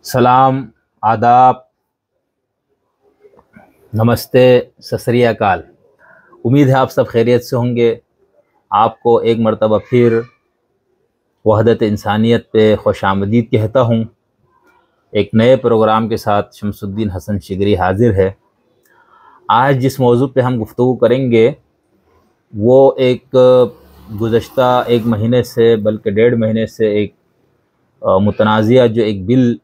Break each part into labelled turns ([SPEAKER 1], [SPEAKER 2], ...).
[SPEAKER 1] سلام، آداب، نمستے، ست سری اکال۔ امید ہے آپ سب خیریت سے ہوں گے۔ آپ کو ایک مرتبہ پھر وحدت انسانیت پہ خوش آمدید کہتا ہوں۔ ایک نئے پروگرام کے ساتھ شمس الدین حسن شگری حاضر ہے۔ آج جس موضوع پہ ہم گفتگو کریں گے وہ ایک گزشتہ ایک مہینے سے بلکہ 1.5 مہینے سے ایک متنازعہ جو ایک بل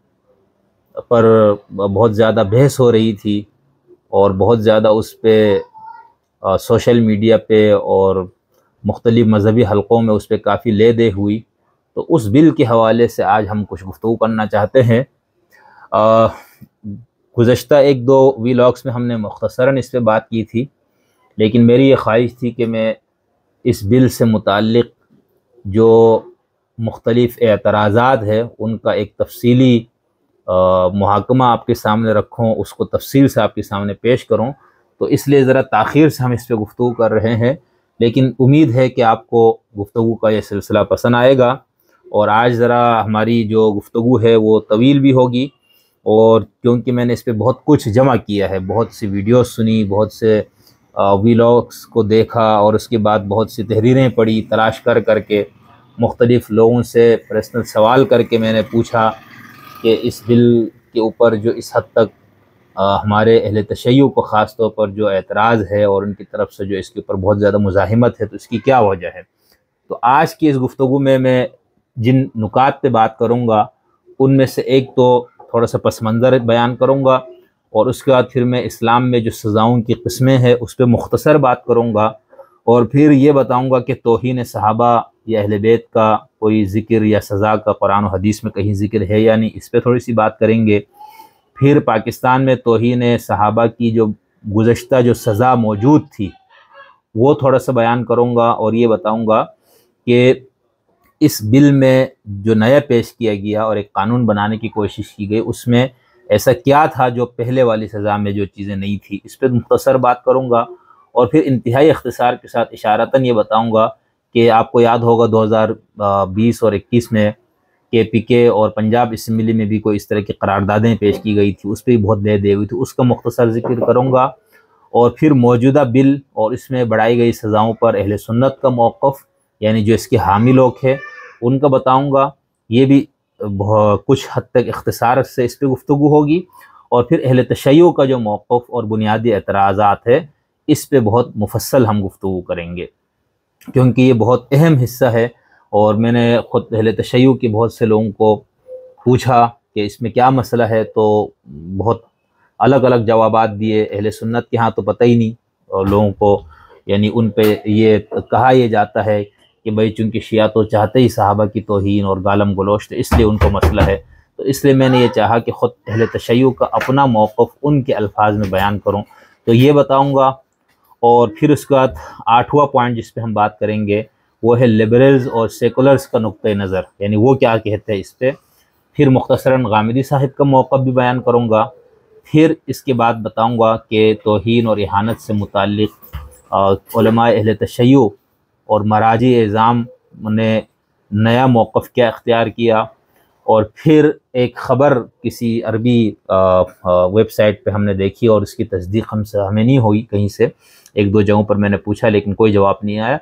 [SPEAKER 1] پر بہت زیادہ بحث ہو رہی تھی اور بہت زیادہ اس پہ سوشل میڈیا پہ اور مختلف مذہبی حلقوں میں اس پہ کافی لے دے ہوئی، تو اس بل کے حوالے سے آج ہم کچھ گفتگو کرنا چاہتے ہیں۔ گزشتہ 1-2 ویلاگس میں ہم نے مختصراً اس پہ بات کی تھی، لیکن میری یہ خواہش تھی کہ میں اس بل سے متعلق جو مختلف اعتراضات ہے ان کا ایک تفصیلی محاکمہ آپ کے سامنے رکھوں، اس کو تفصیل سے آپ کے سامنے پیش کروں، تو اس لیے ذرا تاخیر سے ہم اس پہ گفتگو کر رہے ہیں، لیکن امید ہے کہ آپ کو گفتگو کا یہ سلسلہ پسند آئے گا۔ اور آج ذرا ہماری جو گفتگو ہے وہ طویل بھی ہوگی، اور کیونکہ میں نے اس پہ بہت کچھ جمع کیا ہے، بہت سی ویڈیوز سنی، بہت سے ویلاگس کو دیکھا، اور اس کے بعد بہت سی تحریریں پڑھی، تلاش کر کے مختلف لوگوں سے پرسنل سوال کر کے میں نے پوچھا کہ اس بل کے اوپر جو اس حد تک ہمارے اہل تشیع کو خاص طور پر جو اعتراض ہے اور ان کی طرف سے جو اس کے اوپر بہت زیادہ مزاحمت ہے، تو اس کی کیا وجہ ہے۔ تو آج کی اس گفتگو میں جن نکات پہ بات کروں گا ان میں سے ایک تو تھوڑا سا پس منظر بیان کروں گا، اور اس کے بعد پھر میں اسلام میں جو سزاؤں کی قسمیں ہیں اس پہ مختصر بات کروں گا، اور پھر یہ بتاؤں گا کہ توہین صحابہ یا اہل بیت کا کوئی ذکر یا سزا کا قرآن و حدیث میں کہیں ذکر ہے یا نہیں، اس پہ تھوڑی سی بات کریں گے۔ پھر پاکستان میں توہین صحابہ کی جو گزشتہ جو سزا موجود تھی وہ تھوڑا سا بیان کروں گا، اور یہ بتاؤں گا کہ اس بل میں جو نیا پیش کیا گیا اور ایک قانون بنانے کی کوشش کی گئی اس میں ایسا کیا تھا جو پہلے والی سزا میں جو چیزیں نہیں تھی، اس پہ مختصر بات کروں گا، اور پھر انتہائی اختصار کے ساتھ اشارتاً یہ بتاؤں گا کہ آپ کو یاد ہوگا 2020 اور 21 میں KPK اور پنجاب اسمبلی میں بھی کوئی اس طرح کی قراردادیں پیش کی گئی تھی، اس پہ بھی بہت لے دے ہوئی تھی، اس کا مختصر ذکر کروں گا، اور پھر موجودہ بل اور اس میں بڑھائی گئی سزاؤں پر اہل سنت کا موقف، یعنی جو اس کے حامی لوگ ہیں ان کا بتاؤں گا، یہ بھی کچھ حد تک اختصار سے اس پہ گفتگو ہوگی، اور پھر اہل تشیع کا جو موقف اور بنیادی اعتراضات ہے اس پہ بہت مفصل ہم گفتگو کریں گے، کیونکہ یہ بہت اہم حصہ ہے، اور میں نے خود اہل تشیع کے بہت سے لوگوں کو پوچھا کہ اس میں کیا مسئلہ ہے، تو بہت الگ الگ جوابات دیے۔ اہل سنت کے ہاں تو پتہ ہی نہیں، اور لوگوں کو یعنی ان پہ یہ کہا یہ جاتا ہے کہ بھئی چونکہ شیعہ تو چاہتے ہی صحابہ کی توہین اور گالم گلوچ، تو اس لیے ان کو مسئلہ ہے، تو اس لیے میں نے یہ چاہا کہ خود اہل تشیع کا اپنا موقف ان کے الفاظ میں بیان کروں، تو یہ بتاؤں گا۔ اور پھر اس کے بعد 8واں پوائنٹ جس پہ ہم بات کریں گے وہ ہے لبرلز اور سیکولرز کا نقطہ نظر، یعنی وہ کیا کہتے ہیں اس پہ۔ پھر مختصراً غامدی صاحب کا موقف بھی بیان کروں گا۔ پھر اس کے بعد بتاؤں گا کہ توہین اور اہانت سے متعلق علماء اہل تشیع اور مراجع اعظام نے نیا موقف کیا اختیار کیا، اور پھر ایک خبر کسی عربی ویب سائٹ پہ ہم نے دیکھی اور اس کی تصدیق ہمیں نہیں ہوئی، کہیں سے 1-2 جگہوں پر میں نے پوچھا لیکن کوئی جواب نہیں آیا،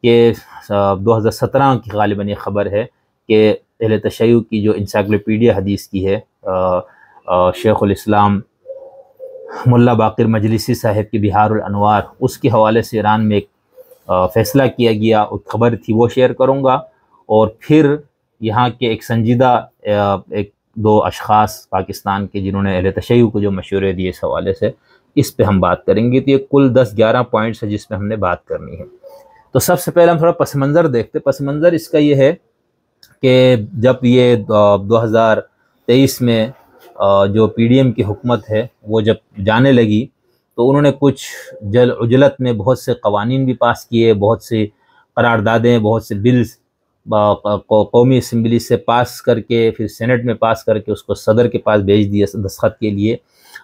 [SPEAKER 1] کہ 2017 کی غالباً یہ خبر ہے کہ اہل تشیع کی جو انسائکلوپیڈیا حدیث کی ہے، شیخ الاسلام ملا باقر مجلسی صاحب کی بہار الانوار، اس کے حوالے سے ایران میں ایک فیصلہ کیا گیا، ایک خبر تھی، وہ شیئر کروں گا، اور پھر یہاں کے ایک سنجیدہ 1-2 اشخاص پاکستان کے جنہوں نے اہل تشیع کو جو مشورے دیے اس حوالے سے، اس پہ ہم بات کریں گے۔ تو یہ کل 10-11 پوائنٹس ہیں جس پہ ہم نے بات کرنی ہے۔ تو سب سے پہلے ہم تھوڑا پس منظر دیکھتے۔ پس منظر اس کا یہ ہے کہ جب یہ 2023 میں جو PDM کی حکومت ہے وہ جب جانے لگی، تو انہوں نے کچھ عجلت میں بہت سے قوانین بھی پاس کیے، بہت سی قراردادیں، بہت سے بلز قومی اسمبلی سے پاس کر کے پھر سینٹ میں پاس کر کے اس کو صدر کے پاس بھیج دیا دستخط کے لیے۔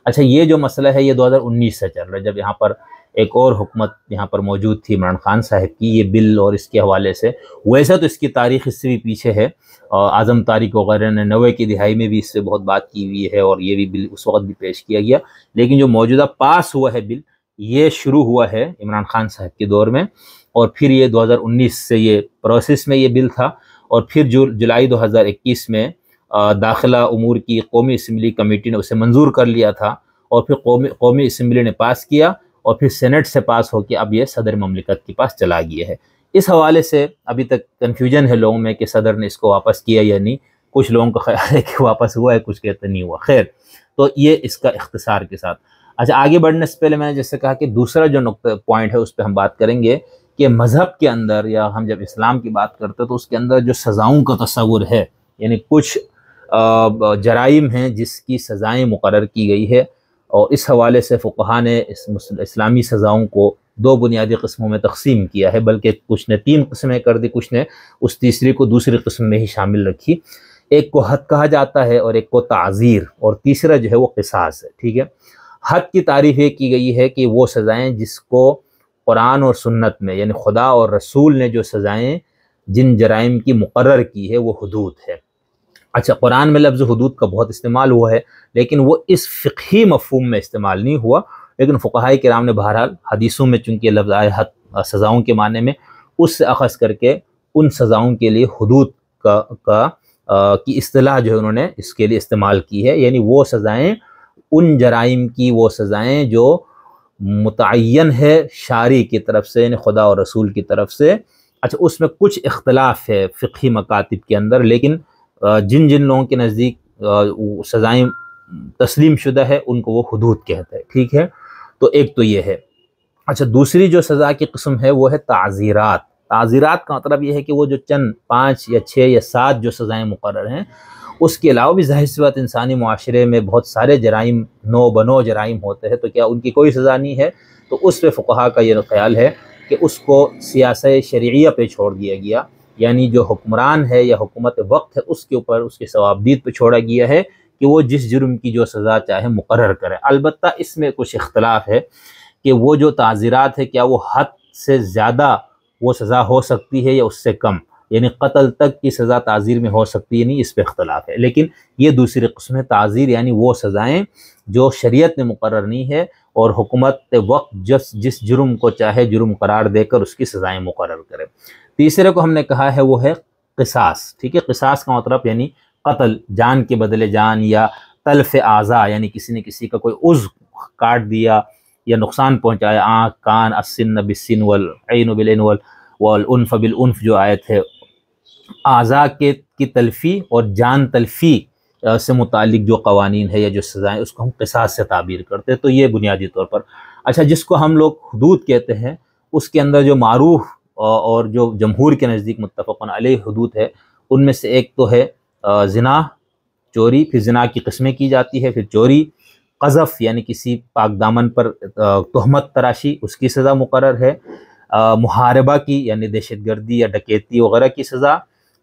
[SPEAKER 1] اچھا یہ جو مسئلہ ہے یہ 2019 سے چل رہا ہے، جب یہاں پر ایک اور حکومت یہاں پر موجود تھی عمران خان صاحب کی، یہ بل اور اس کے حوالے سے، ویسا تو اس کی تاریخ اس سے بھی پیچھے ہے، اعظم طارق وغیرہ نے 90 کی دہائی میں بھی اس سے بہت بات کی ہوئی ہے، اور یہ بھی بل اس وقت بھی پیش کیا گیا، لیکن جو موجودہ پاس ہوا ہے بل، یہ شروع ہوا ہے عمران خان صاحب کے دور میں، اور پھر یہ 2019 سے یہ پروسیس میں یہ بل تھا، اور پھر جولائی 2021 میں داخلہ امور کی قومی اسمبلی کمیٹی نے اسے منظور کر لیا تھا، اور پھر قومی اسمبلی نے پاس کیا، اور پھر سینٹ سے پاس ہو کے اب یہ صدر مملکت کے پاس چلا گیا ہے۔ اس حوالے سے ابھی تک کنفیوژن ہے لوگوں میں کہ صدر نے اس کو واپس کیا یا نہیں، کچھ لوگوں کا خیال ہے کہ واپس ہوا ہے، کچھ کہتے نہیں ہوا، خیر تو یہ اس کا اختصار کے ساتھ۔ اچھا آگے بڑھنے سے پہلے میں نے جیسے کہا کہ دوسرا جو نقطہ پوائنٹ ہے اس پہ ہم بات کریں گے کہ مذہب کے اندر، یا ہم جب اسلام کی بات کرتے ہیں تو اس کے اندر جو سزاؤں کا تصور ہے، یعنی کچھ جرائم ہیں جس کی سزائیں مقرر کی گئی ہے، اور اس حوالے سے فقہا نے اسلامی سزاؤں کو دو بنیادی قسموں میں تقسیم کیا ہے، بلکہ کچھ نے 3 قسمیں کر دی، کچھ نے اس تیسری کو دوسری قسم میں ہی شامل رکھی۔ ایک کو حد کہا جاتا ہے، اور ایک کو تعزیر، اور تیسرا جو ہے وہ قصاص ہے، ٹھیک ہے۔ حد کی تعریف یہ کی گئی ہے کہ وہ سزائیں جس کو قرآن اور سنت میں، یعنی خدا اور رسول نے جو سزائیں جن جرائم کی مقرر کی ہے وہ حدود ہے۔ اچھا قرآن میں لفظ حدود کا بہت استعمال ہوا ہے، لیکن وہ اس فقہی مفہوم میں استعمال نہیں ہوا، لیکن فقہاء کرام نے بہرحال حدیثوں میں چونکہ یہ لفظ آئے حد سزاؤں کے معنی میں، اس سے اخذ کر کے ان سزاؤں کے لیے حدود کی اصطلاح جو ہے انہوں نے اس کے لیے استعمال کی ہے، یعنی وہ سزائیں، ان جرائم کی وہ سزائیں جو متعین ہے شارع کی طرف سے، یعنی خدا اور رسول کی طرف سے۔ اچھا اس میں کچھ اختلاف ہے فقہی مکاتب کے اندر، لیکن جن لوگوں کے نزدیک سزائیں تسلیم شدہ ہے ان کو وہ حدود کہتے ہیں، ٹھیک ہے۔ تو ایک تو یہ ہے۔ اچھا دوسری جو سزا کی قسم ہے وہ ہے تعزیرات۔ تعزیرات کا مطلب یہ ہے کہ وہ جو چند 5 یا 6 یا 7 جو سزائیں مقرر ہیں، اس کے علاوہ بھی ظاہر سی بات انسانی معاشرے میں بہت سارے جرائم نو بنو جرائم ہوتے ہیں، تو کیا ان کی کوئی سزا نہیں ہے؟ تو اس پہ فقہا کا یہ خیال ہے کہ اس کو سیاست شرعیہ پہ چھوڑ دیا گیا، یعنی جو حکمران ہے یا حکومت وقت ہے اس کے اوپر اس کے ثوابدید پہ چھوڑا گیا ہے کہ وہ جس جرم کی جو سزا چاہے مقرر کرے۔ البتہ اس میں کچھ اختلاف ہے کہ وہ جو تعزیرات ہے کیا وہ حد سے زیادہ وہ سزا ہو سکتی ہے یا اس سے کم، یعنی قتل تک کی سزا تعزیر میں ہو سکتی ہے، نہیں، اس پہ اختلاف ہے۔ لیکن یہ دوسری قسم ہے تعزیر، یعنی وہ سزائیں جو شریعت نے مقرر نہیں ہے، اور حکومت وقت جس جرم کو چاہے جرم قرار دے کر اس کی سزائیں مقرر کرے۔ تیسرے کو ہم نے کہا ہے وہ ہے قصاص، ٹھیک ہے۔ قصاص کا مطلب یعنی قتل، جان کے بدلے جان، یا تلف اعضاء، یعنی کسی نے کسی کا کوئی عضو کاٹ دیا یا نقصان پہنچایا، آنکھ، کان، السن بالسن والعین بالعین والانف بالانف جو آیت ہے، اعضاء کی تلفی اور جان تلفی سے متعلق جو قوانین ہے یا جو سزائیں، اس کو ہم قصاص سے تعبیر کرتے ہیں۔ تو یہ بنیادی طور پر۔ اچھا جس کو ہم لوگ حدود کہتے ہیں، اس کے اندر جو معروف اور جو جمہور کے نزدیک متفقن علیہ حدود ہے، ان میں سے ایک تو ہے زنا، چوری، پھر زنا کی قسمیں کی جاتی ہے، پھر چوری، قذف یعنی کسی پاک دامن پر تہمت تراشی، اس کی سزا مقرر ہے، محاربہ کی یعنی دہشت گردی یا ڈکیتی وغیرہ کی سزا،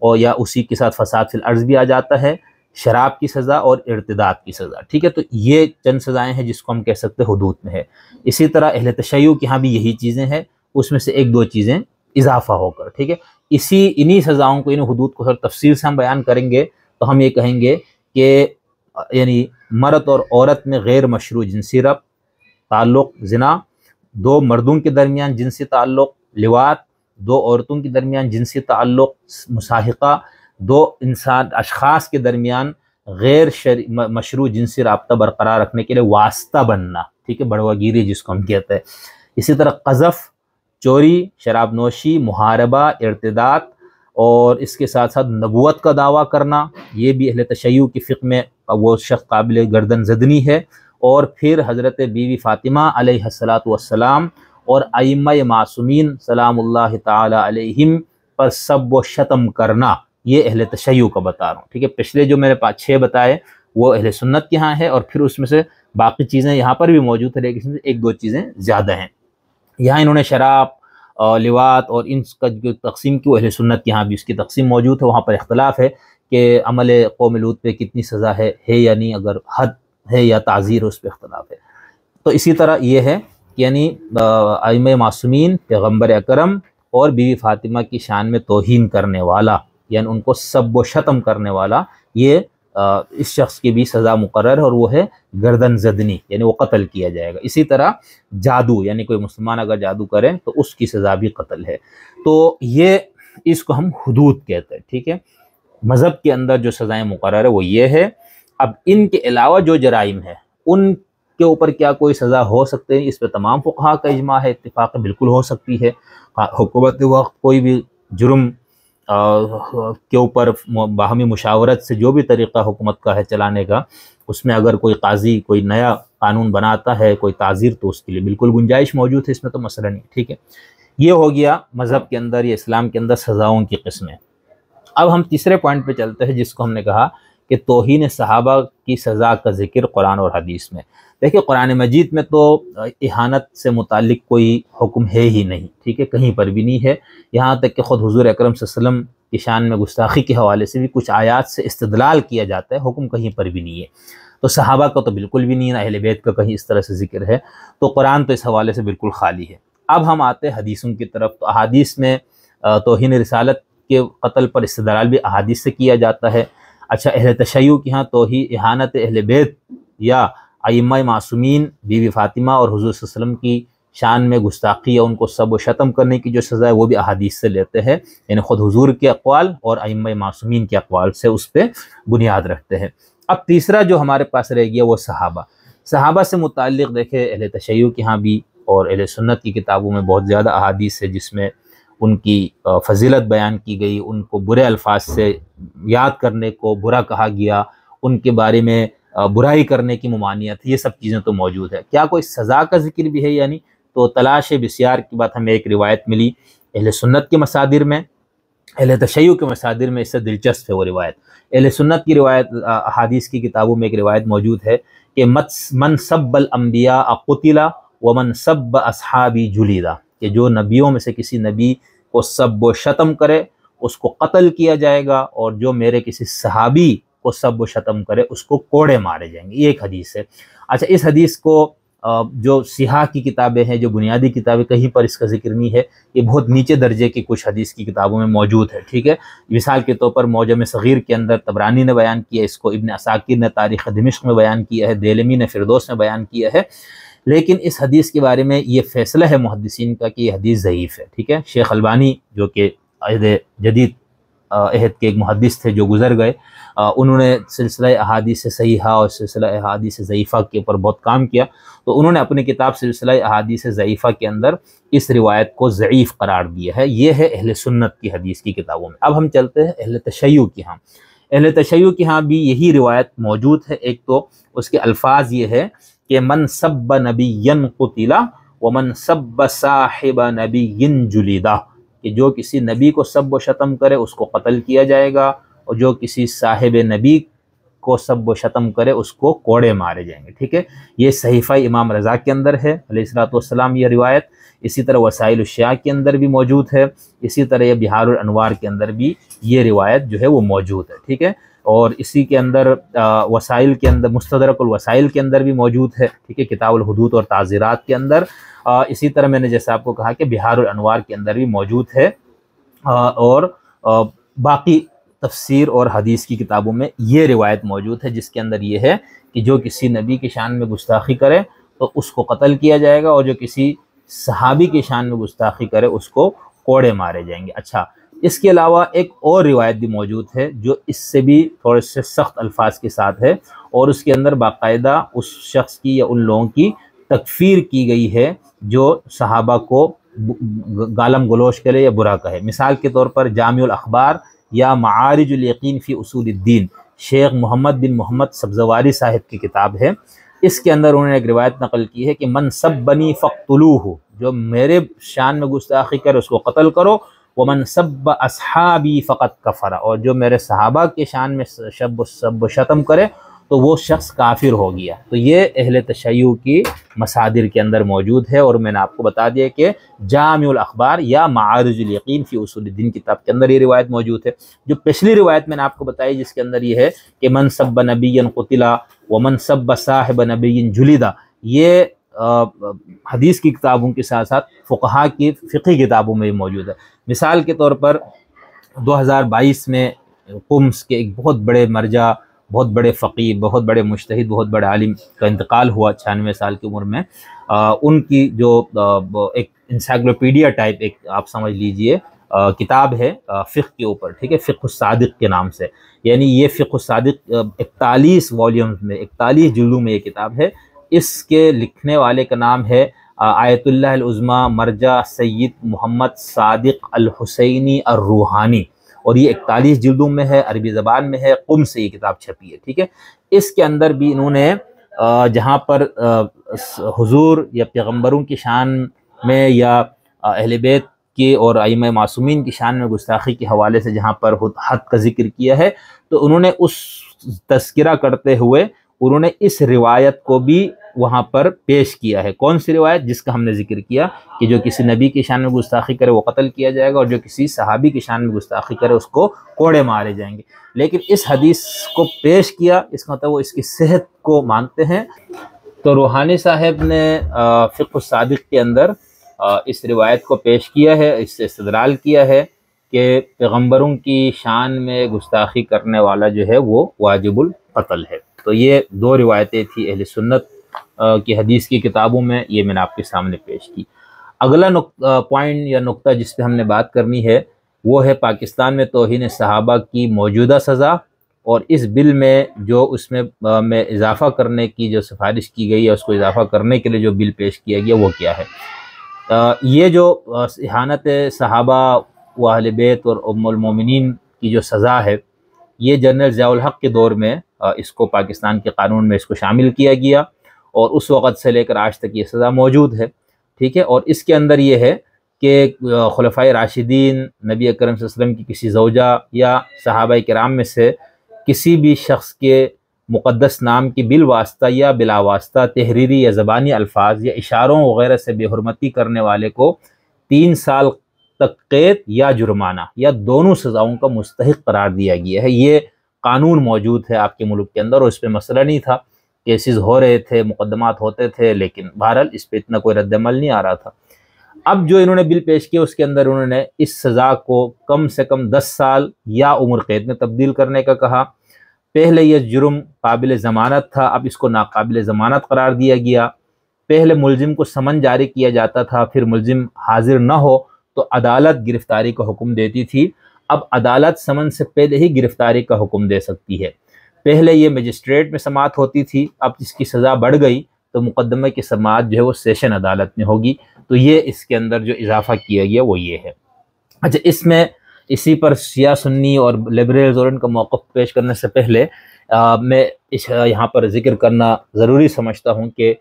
[SPEAKER 1] اور یا اسی کے ساتھ فساد فی الارض بھی آ جاتا ہے، شراب کی سزا اور ارتداد کی سزا، ٹھیک ہے۔ تو یہ چند سزائیں ہیں جس کو ہم کہہ سکتے ہیں حدود میں ہے۔ اسی طرح اہل تشیع کے ہاں بھی یہی چیزیں ہیں، اس میں سے 1-2 چیزیں اضافہ ہو کر، ٹھیک ہے۔ انہی سزاؤں کو، انہی حدود کو پھر تفصیل سے ہم بیان کریں گے تو ہم یہ کہیں گے کہ یعنی مرد اور عورت میں غیر مشروع جنسی ربط، تعلق زنا، 2 مردوں کے درمیان جنسی تعلق لواط، 2 عورتوں کے درمیان جنسی تعلق مساحقہ، 2 اشخاص کے درمیان غیر مشروع جنسی رابطہ برقرار رکھنے کے لیے واسطہ بننا، ٹھیک ہے، بڑوا گیری جس کو ہم کہتے ہیں۔ اسی طرح قذف، چوری، شراب نوشی، محاربہ، ارتداد، اور اس کے ساتھ ساتھ نبوت کا دعویٰ کرنا، یہ بھی اہل تشیع کی فقہ میں وہ شخص قابل گردن زدنی ہے۔ اور پھر حضرت بیوی فاطمہ علیہ السلام اور ائمہ معصومین سلام اللہ تعالی علیہم پر سب و شتم کرنا، یہ اہل تشیع کا بتا رہا ہوں، ٹھیک ہے۔ پچھلے جو میرے پاس 6 بتائے وہ اہل سنت کے ہاں ہے، اور پھر اس میں سے باقی چیزیں یہاں پر بھی موجود ہے، لیکن 1-2 چیزیں زیادہ ہیں۔ یہاں انہوں نے شراب، لواط اور ان کا جو تقسیم کی وہ اہل سنت کے یہاں بھی اس کی تقسیم موجود ہے۔ وہاں پر اختلاف ہے کہ عمل قوم لوط پہ کتنی سزا ہے یا نہیں، اگر حد ہے یا تعزیر اس پہ اختلاف ہے۔ تو اسی طرح یہ ہے یعنی ائمہ معصومین، پیغمبر اکرم اور بیوی فاطمہ کی شان میں توہین کرنے والا، یعنی ان کو سب و شتم کرنے والا، یہ اس شخص کی بھی سزا مقرر ہے، اور وہ ہے گردن زدنی، یعنی وہ قتل کیا جائے گا۔ اسی طرح جادو، یعنی کوئی مسلمان اگر جادو کرے تو اس کی سزا بھی قتل ہے۔ تو یہ اس کو ہم حدود کہتے ہیں، ٹھیک ہے۔ مذہب کے اندر جو سزائیں مقرر ہے وہ یہ ہے۔ اب ان کے علاوہ جو جرائم ہے ان کے اوپر کیا کوئی سزا ہو سکتے ہیں؟ اس پہ تمام فقہا کا اجماع ہے، اتفاق بالکل ہو سکتی ہے۔ حکومت وقت کوئی بھی جرم کے اوپر باہمی مشاورت سے جو بھی طریقہ حکومت کا ہے چلانے کا، اس میں اگر کوئی قاضی کوئی نیا قانون بناتا ہے، کوئی تعزیر، تو اس کے لیے بالکل گنجائش موجود ہے، اس میں تو مسئلہ نہیں، ٹھیک ہے۔ یہ ہو گیا مذہب کے اندر یا اسلام کے اندر سزاؤں کی قسمیں۔ اب ہم تیسرے پوائنٹ پہ چلتے ہیں، جس کو ہم نے کہا کہ توہین صحابہ کی سزا کا ذکر قرآن اور حدیث میں۔ دیکھیں قرآن مجید میں تو اہانت سے متعلق کوئی حکم ہے ہی نہیں، ٹھیک ہے، کہیں پر بھی نہیں ہے۔ یہاں تک کہ خود حضور اکرم صلی اللہ علیہ وسلم کی شان میں گستاخی کے حوالے سے بھی کچھ آیات سے استدلال کیا جاتا ہے، حکم کہیں پر بھی نہیں ہے۔ تو صحابہ کا تو بالکل بھی نہیں ہے، اہل بیت کا کہیں اس طرح سے ذکر ہے، تو قرآن تو اس حوالے سے بالکل خالی ہے۔ اب ہم آتے ہیں حدیثوں کی طرف۔ تو احادیث میں توہین رسالت کے قتل پر استدلال بھی احادیث سے کیا جاتا ہے۔ اچھا، اہل تشیع کی ہاں توہین اہانت اہل بیت یا ائمہ معصومین، بیوی فاطمہ اور حضور صلی اللہ علیہ وسلم کی شان میں گستاخی یا ان کو سب و شتم کرنے کی جو سزا ہے وہ بھی احادیث سے لیتے ہیں، یعنی خود حضور کے اقوال اور ائمہ معصومین کے اقوال سے اس پہ بنیاد رکھتے ہیں۔ اب تیسرا جو ہمارے پاس رہ گیا وہ صحابہ سے متعلق دیکھیں اہل تشیع کے ہاں بھی اور اہل سنت کی کتابوں میں بہت زیادہ احادیث ہے جس میں ان کی فضیلت بیان کی گئی، ان کو برے الفاظ سے یاد کرنے کو برا کہا گیا، ان کے بارے میں برائی کرنے کی ممانعت، یہ سب چیزیں تو موجود ہے۔ کیا کوئی سزا کا ذکر بھی ہے؟ یعنی تو تلاش بسیار کی بات ہمیں ایک روایت ملی اہل سنت کے مصادر میں، اہل تشیع کے مصادر میں، اس سے دلچسپ ہے وہ روایت۔ اہل سنت کی روایت احادیث کی کتابوں میں ایک روایت موجود ہے کہ من سب الانبیاء قتل ومن سب اصحابی جلیدہ، کہ جو نبیوں میں سے کسی نبی کو سب و شتم کرے اس کو قتل کیا جائے گا، اور جو میرے کسی صحابی کو سب و شتم کرے اس کو کوڑے مارے جائیں گے۔ یہ ایک حدیث ہے۔ اچھا، اس حدیث کو جو صحاح کی کتابیں ہیں، جو بنیادی کتابیں، کہیں پر اس کا ذکر نہیں ہے، یہ بہت نیچے درجے کی کچھ حدیث کی کتابوں میں موجود ہے، ٹھیک ہے۔ مثال کے طور پر معجم صغیر کے اندر طبرانی نے بیان کیا اس کو، ابن عساکر نے تاریخ دمشق میں بیان کیا ہے، دیلمی نے فردوس میں بیان کیا ہے، لیکن اس حدیث کے بارے میں یہ فیصلہ ہے محدثین کا کہ یہ حدیث ضعیف ہے، ٹھیک ہے۔ شیخ البانی جو کہ عہد جدید عہد کے ایک محدث تھے جو گزر گئے، انہوں نے سلسلہ احادیث صحیحہ اور سلسلہ احادیث ضعیفہ کے اوپر بہت کام کیا، تو انہوں نے اپنی کتاب سلسلہ احادیث ضعیفہ کے اندر اس روایت کو ضعیف قرار دیا ہے۔ یہ ہے اہل سنت کی حدیث کی کتابوں میں۔ اب ہم چلتے ہیں اہل تشیع کی ہاں۔ اہل تشیع کی ہاں بھی یہی روایت موجود ہے۔ ایک تو اس کے الفاظ یہ ہے کہ من سب نبی قتل ومن سب صاحب نبی جلیدہ، کہ جو کسی نبی کو سب و شتم کرے اس کو قتل کیا جائے گا، اور جو کسی صاحب نبی کو سب و شتم کرے اس کو کوڑے مارے جائیں گے، ٹھیک ہے۔ یہ صحیفہ امام رضا کے اندر ہے علیہ الصلوۃ والسلام یہ روایت، اسی طرح وسائل الشیعہ کے اندر بھی موجود ہے، اسی طرح یہ بہار الانوار کے اندر بھی یہ روایت جو ہے وہ موجود ہے، ٹھیک ہے۔ اور اسی کے اندر وسائل کے اندر مستدرک الوسائل کے اندر بھی موجود ہے، ٹھیک ہے، کتاب الحدود اور تعزیرات کے اندر۔ اسی طرح میں نے جیسے آپ کو کہا کہ بہار الانوار کے اندر بھی موجود ہے، اور باقی تفسیر اور حدیث کی کتابوں میں یہ روایت موجود ہے جس کے اندر یہ ہے کہ جو کسی نبی کی شان میں گستاخی کرے تو اس کو قتل کیا جائے گا، اور جو کسی صحابی کی شان میں گستاخی کرے اس کو کوڑے مارے جائیں گے۔ اچھا، اس کے علاوہ ایک اور روایت بھی موجود ہے جو اس سے بھی تھوڑے سے سخت الفاظ کے ساتھ ہے، اور اس کے اندر باقاعدہ اس شخص کی یا ان لوگوں کی تکفیر کی گئی ہے جو صحابہ کو گالم گلوچ کرے یا برا کہے۔ مثال کے طور پر جامع الاخبار یا معارج الیقین فی اصول الدین، شیخ محمد بن محمد سبزواری صاحب کی کتاب ہے، اس کے اندر انہوں نے ایک روایت نقل کی ہے کہ من سبنی فاقتلوہ، جو میرے شان میں گستاخی کرے اس کو قتل کرو، ومن سب اصحابی فقط کفر، اور جو میرے صحابہ کے شان میں سب و شتم کرے تو وہ شخص کافر ہو گیا۔ تو یہ اہل تشیع کی مصادر کے اندر موجود ہے، اور میں نے آپ کو بتا دیا کہ جامع الاخبار یا معارج الیقین فی اصول الدین کتاب کے اندر یہ روایت موجود ہے۔ جو پچھلی روایت میں نے آپ کو بتائی جس کے اندر یہ ہے کہ من سب نبی قتل ومن سب صاحب نبی جلدا، یہ حدیث کی کتابوں کے ساتھ ساتھ فقہا کی فقہی کتابوں میں بھی موجود ہے۔ مثال کے طور پر 2022 میں قمس کے ایک بہت بڑے مرجع، بہت بڑے فقیہ، بہت بڑے مجتہد، بہت بڑے عالم کا انتقال ہوا 96 سال کی عمر میں۔ ان کی جو ایک انسائکلوپیڈیا ٹائپ ایک آپ سمجھ لیجئے کتاب ہے فقہ کے اوپر، ٹھیک ہے، فقہ الصادق کے نام سے، یعنی یہ فقہ الصادق 41 والیومز میں 41 جلدوں میں یہ کتاب ہے۔ اس کے لکھنے والے کا نام ہے آیت اللہ العظمی مرجع سید محمد صادق الحسینی الروحانی، اور یہ 41 جلدوں میں ہے، عربی زبان میں ہے، قم سے یہ کتاب چھپی ہے، ٹھیک ہے۔ اس کے اندر بھی انہوں نے جہاں پر حضور یا پیغمبروں کی شان میں یا اہل بیت کی اور ائمہ معصومین کی شان میں گستاخی کے حوالے سے جہاں پر حد کا ذکر کیا ہے، تو انہوں نے اس تذکرہ کرتے ہوئے انہوں نے اس روایت کو بھی وہاں پر پیش کیا ہے۔ کون سی روایت؟ جس کا ہم نے ذکر کیا کہ جو کسی نبی کی شان میں گستاخی کرے وہ قتل کیا جائے گا، اور جو کسی صحابی کی شان میں گستاخی کرے اس کو کوڑے مارے جائیں گے۔ لیکن اس حدیث کو پیش کیا، اس کا مطلب وہ اس کی صحت کو مانتے ہیں۔ تو روحانی صاحب نے فقہ الصادق کے اندر اس روایت کو پیش کیا ہے، اس سے استدلال کیا ہے کہ پیغمبروں کی شان میں گستاخی کرنے والا جو ہے وہ واجب القتل ہے۔ تو یہ دو روایتیں تھی اہل سنت کی حدیث کی کتابوں میں، یہ میں نے آپ کے سامنے پیش کی۔ اگلا پوائنٹ یا نقطہ جس پہ ہم نے بات کرنی ہے وہ ہے پاکستان میں توہین صحابہ کی موجودہ سزا، اور اس بل میں جو اس میں اضافہ کرنے کی جو سفارش کی گئی ہے، اس کو اضافہ کرنے کے لیے جو بل پیش کیا گیا وہ کیا ہے۔ یہ جو اہانت صحابہ و اہل بیت اور ام المومنین کی جو سزا ہے، یہ جنرل ضیاء الحق کے دور میں اس کو پاکستان کے قانون میں اس کو شامل کیا گیا، اور اس وقت سے لے کر آج تک یہ سزا موجود ہے، ٹھیک ہے۔ اور اس کے اندر یہ ہے کہ خلفائے راشدین، نبی اکرم صلی اللہ علیہ وسلم کی کسی زوجہ یا صحابہ کرام میں سے کسی بھی شخص کے مقدس نام کی بالواسطہ یا بلا واسطہ تحریری یا زبانی الفاظ یا اشاروں وغیرہ سے بے حرمتی کرنے والے کو 3 سال تک قید یا جرمانہ یا دونوں سزاؤں کا مستحق قرار دیا گیا ہے۔ یہ قانون موجود ہے آپ کے ملک کے اندر، اور اس پہ مسئلہ نہیں تھا، کیسز ہو رہے تھے، مقدمات ہوتے تھے، لیکن بہرحال اس پہ اتنا کوئی رد عمل نہیں آ رہا تھا۔ اب جو انہوں نے بل پیش کیا اس کے اندر انہوں نے اس سزا کو کم سے کم 10 سال یا عمر قید میں تبدیل کرنے کا کہا۔ پہلے یہ جرم قابل ضمانت تھا، اب اس کو ناقابل ضمانت قرار دیا گیا۔ پہلے ملزم کو سمن جاری کیا جاتا تھا، پھر ملزم حاضر نہ ہو تو عدالت گرفتاری کا حکم دیتی تھی، اب عدالت سمن سے پہلے ہی گرفتاری کا حکم دے سکتی ہے۔ پہلے یہ مجسٹریٹ میں سماعت ہوتی تھی، اب اس کی سزا بڑھ گئی تو مقدمے کی سماعت جو ہے وہ سیشن عدالت میں ہوگی۔ تو یہ اس کے اندر جو اضافہ کیا گیا وہ یہ ہے۔ اچھا، اس میں اسی پر شیعہ سنی اور لبرلز اور ان کا موقف پیش کرنے سے پہلے میں یہاں پر ذکر کرنا ضروری سمجھتا ہوں کہ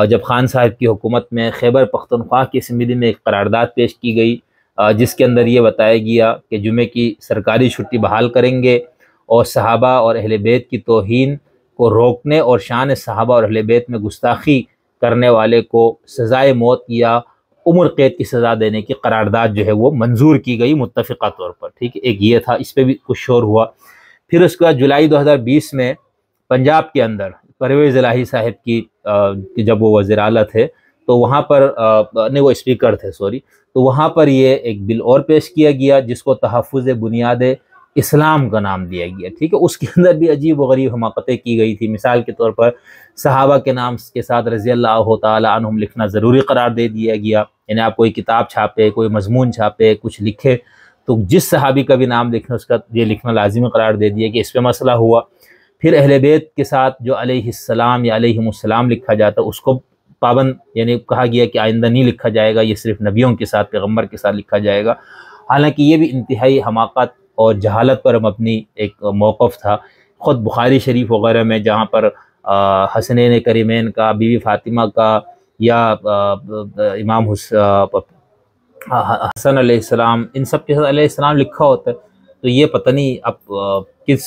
[SPEAKER 1] جب خان صاحب کی حکومت میں خیبر پختونخوا کی اسمبلی میں ایک قرارداد پیش کی گئی جس کے اندر یہ بتایا گیا کہ جمعے کی سرکاری چھٹی بحال کریں گے، اور صحابہ اور اہل بیت کی توہین کو روکنے اور شان صحابہ اور اہل بیت میں گستاخی کرنے والے کو سزائے موت یا عمر قید کی سزا دینے کی قرارداد جو ہے وہ منظور کی گئی متفقہ طور پر، ٹھیک ہے۔ ایک یہ تھا، اس پہ بھی کچھ شور ہوا۔ پھر اس کے بعد جولائی 2020 میں پنجاب کے اندر پرویز الہی صاحب کی جب وہ وزیر اعلیٰ تھے تو وہاں پر نہیں، وہ اسپیکر تھے، سوری، تو وہاں پر یہ ایک بل اور پیش کیا گیا جس کو تحفظ بنیاد اسلام کا نام دیا گیا، ٹھیک ہے۔ اس کے اندر بھی عجیب و غریب حماقتیں کی گئی تھی۔ مثال کے طور پر صحابہ کے نام کے ساتھ رضی اللہ تعالی عنہم لکھنا ضروری قرار دے دیا گیا، یعنی آپ کوئی کتاب چھاپے، کوئی مضمون چھاپے، کچھ لکھے تو جس صحابی کا بھی نام لکھنا اس کا یہ لکھنا لازمی قرار دے دیا کہ اس پہ مسئلہ ہوا۔ پھر اہل بیت کے ساتھ جو علیہ السلام یا علیہم السلام لکھا جاتا اس کو پابند، یعنی کہا گیا کہ آئندہ نہیں لکھا جائے گا، یہ صرف نبیوں کے ساتھ، پیغمبر کے ساتھ لکھا جائے گا۔ حالانکہ یہ بھی انتہائی حماقت اور جہالت پر مبنی ایک موقف تھا۔ خود بخاری شریف وغیرہ میں جہاں پر حسنین کریمین کا، بی بی فاطمہ کا، یا امام حسن علیہ السلام، ان سب کے ساتھ علیہ السلام لکھا ہوتا ہے، تو یہ پتہ نہیں اب کس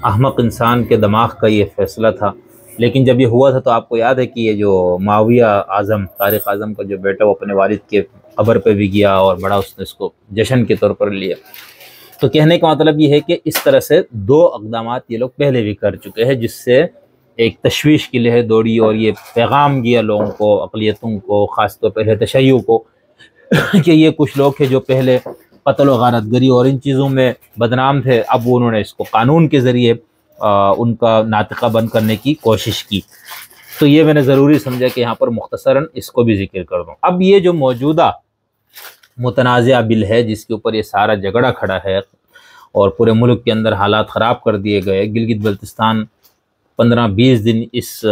[SPEAKER 1] احمق انسان کے دماغ کا یہ فیصلہ تھا۔ لیکن جب یہ ہوا تھا تو آپ کو یاد ہے کہ یہ جو معاویہ اعظم، طارق اعظم کا جو بیٹا، وہ اپنے والد کے قبر پہ بھی گیا اور بڑا اس نے اس کو جشن کے طور پر لیا۔ تو کہنے کا مطلب یہ ہے کہ اس طرح سے 2 اقدامات یہ لوگ پہلے بھی کر چکے ہیں، جس سے ایک تشویش کی لہر دوڑی اور یہ پیغام گیا لوگوں کو، اقلیتوں کو، خاص طور پہ تشیع کو، کہ یہ کچھ لوگ ہیں جو پہلے قتل و غارت گری اور ان چیزوں میں بدنام تھے، اب انہوں نے اس کو قانون کے ذریعے ان کا ناطقہ بند کرنے کی کوشش کی۔ تو یہ میں نے ضروری سمجھا کہ یہاں پر مختصراً اس کو بھی ذکر کر دوں۔ اب یہ جو موجودہ متنازعہ بل ہے جس کے اوپر یہ سارا جھگڑا کھڑا ہے اور پورے ملک کے اندر حالات خراب کر دیے گئے، گلگت بلتستان 15-20 دن اس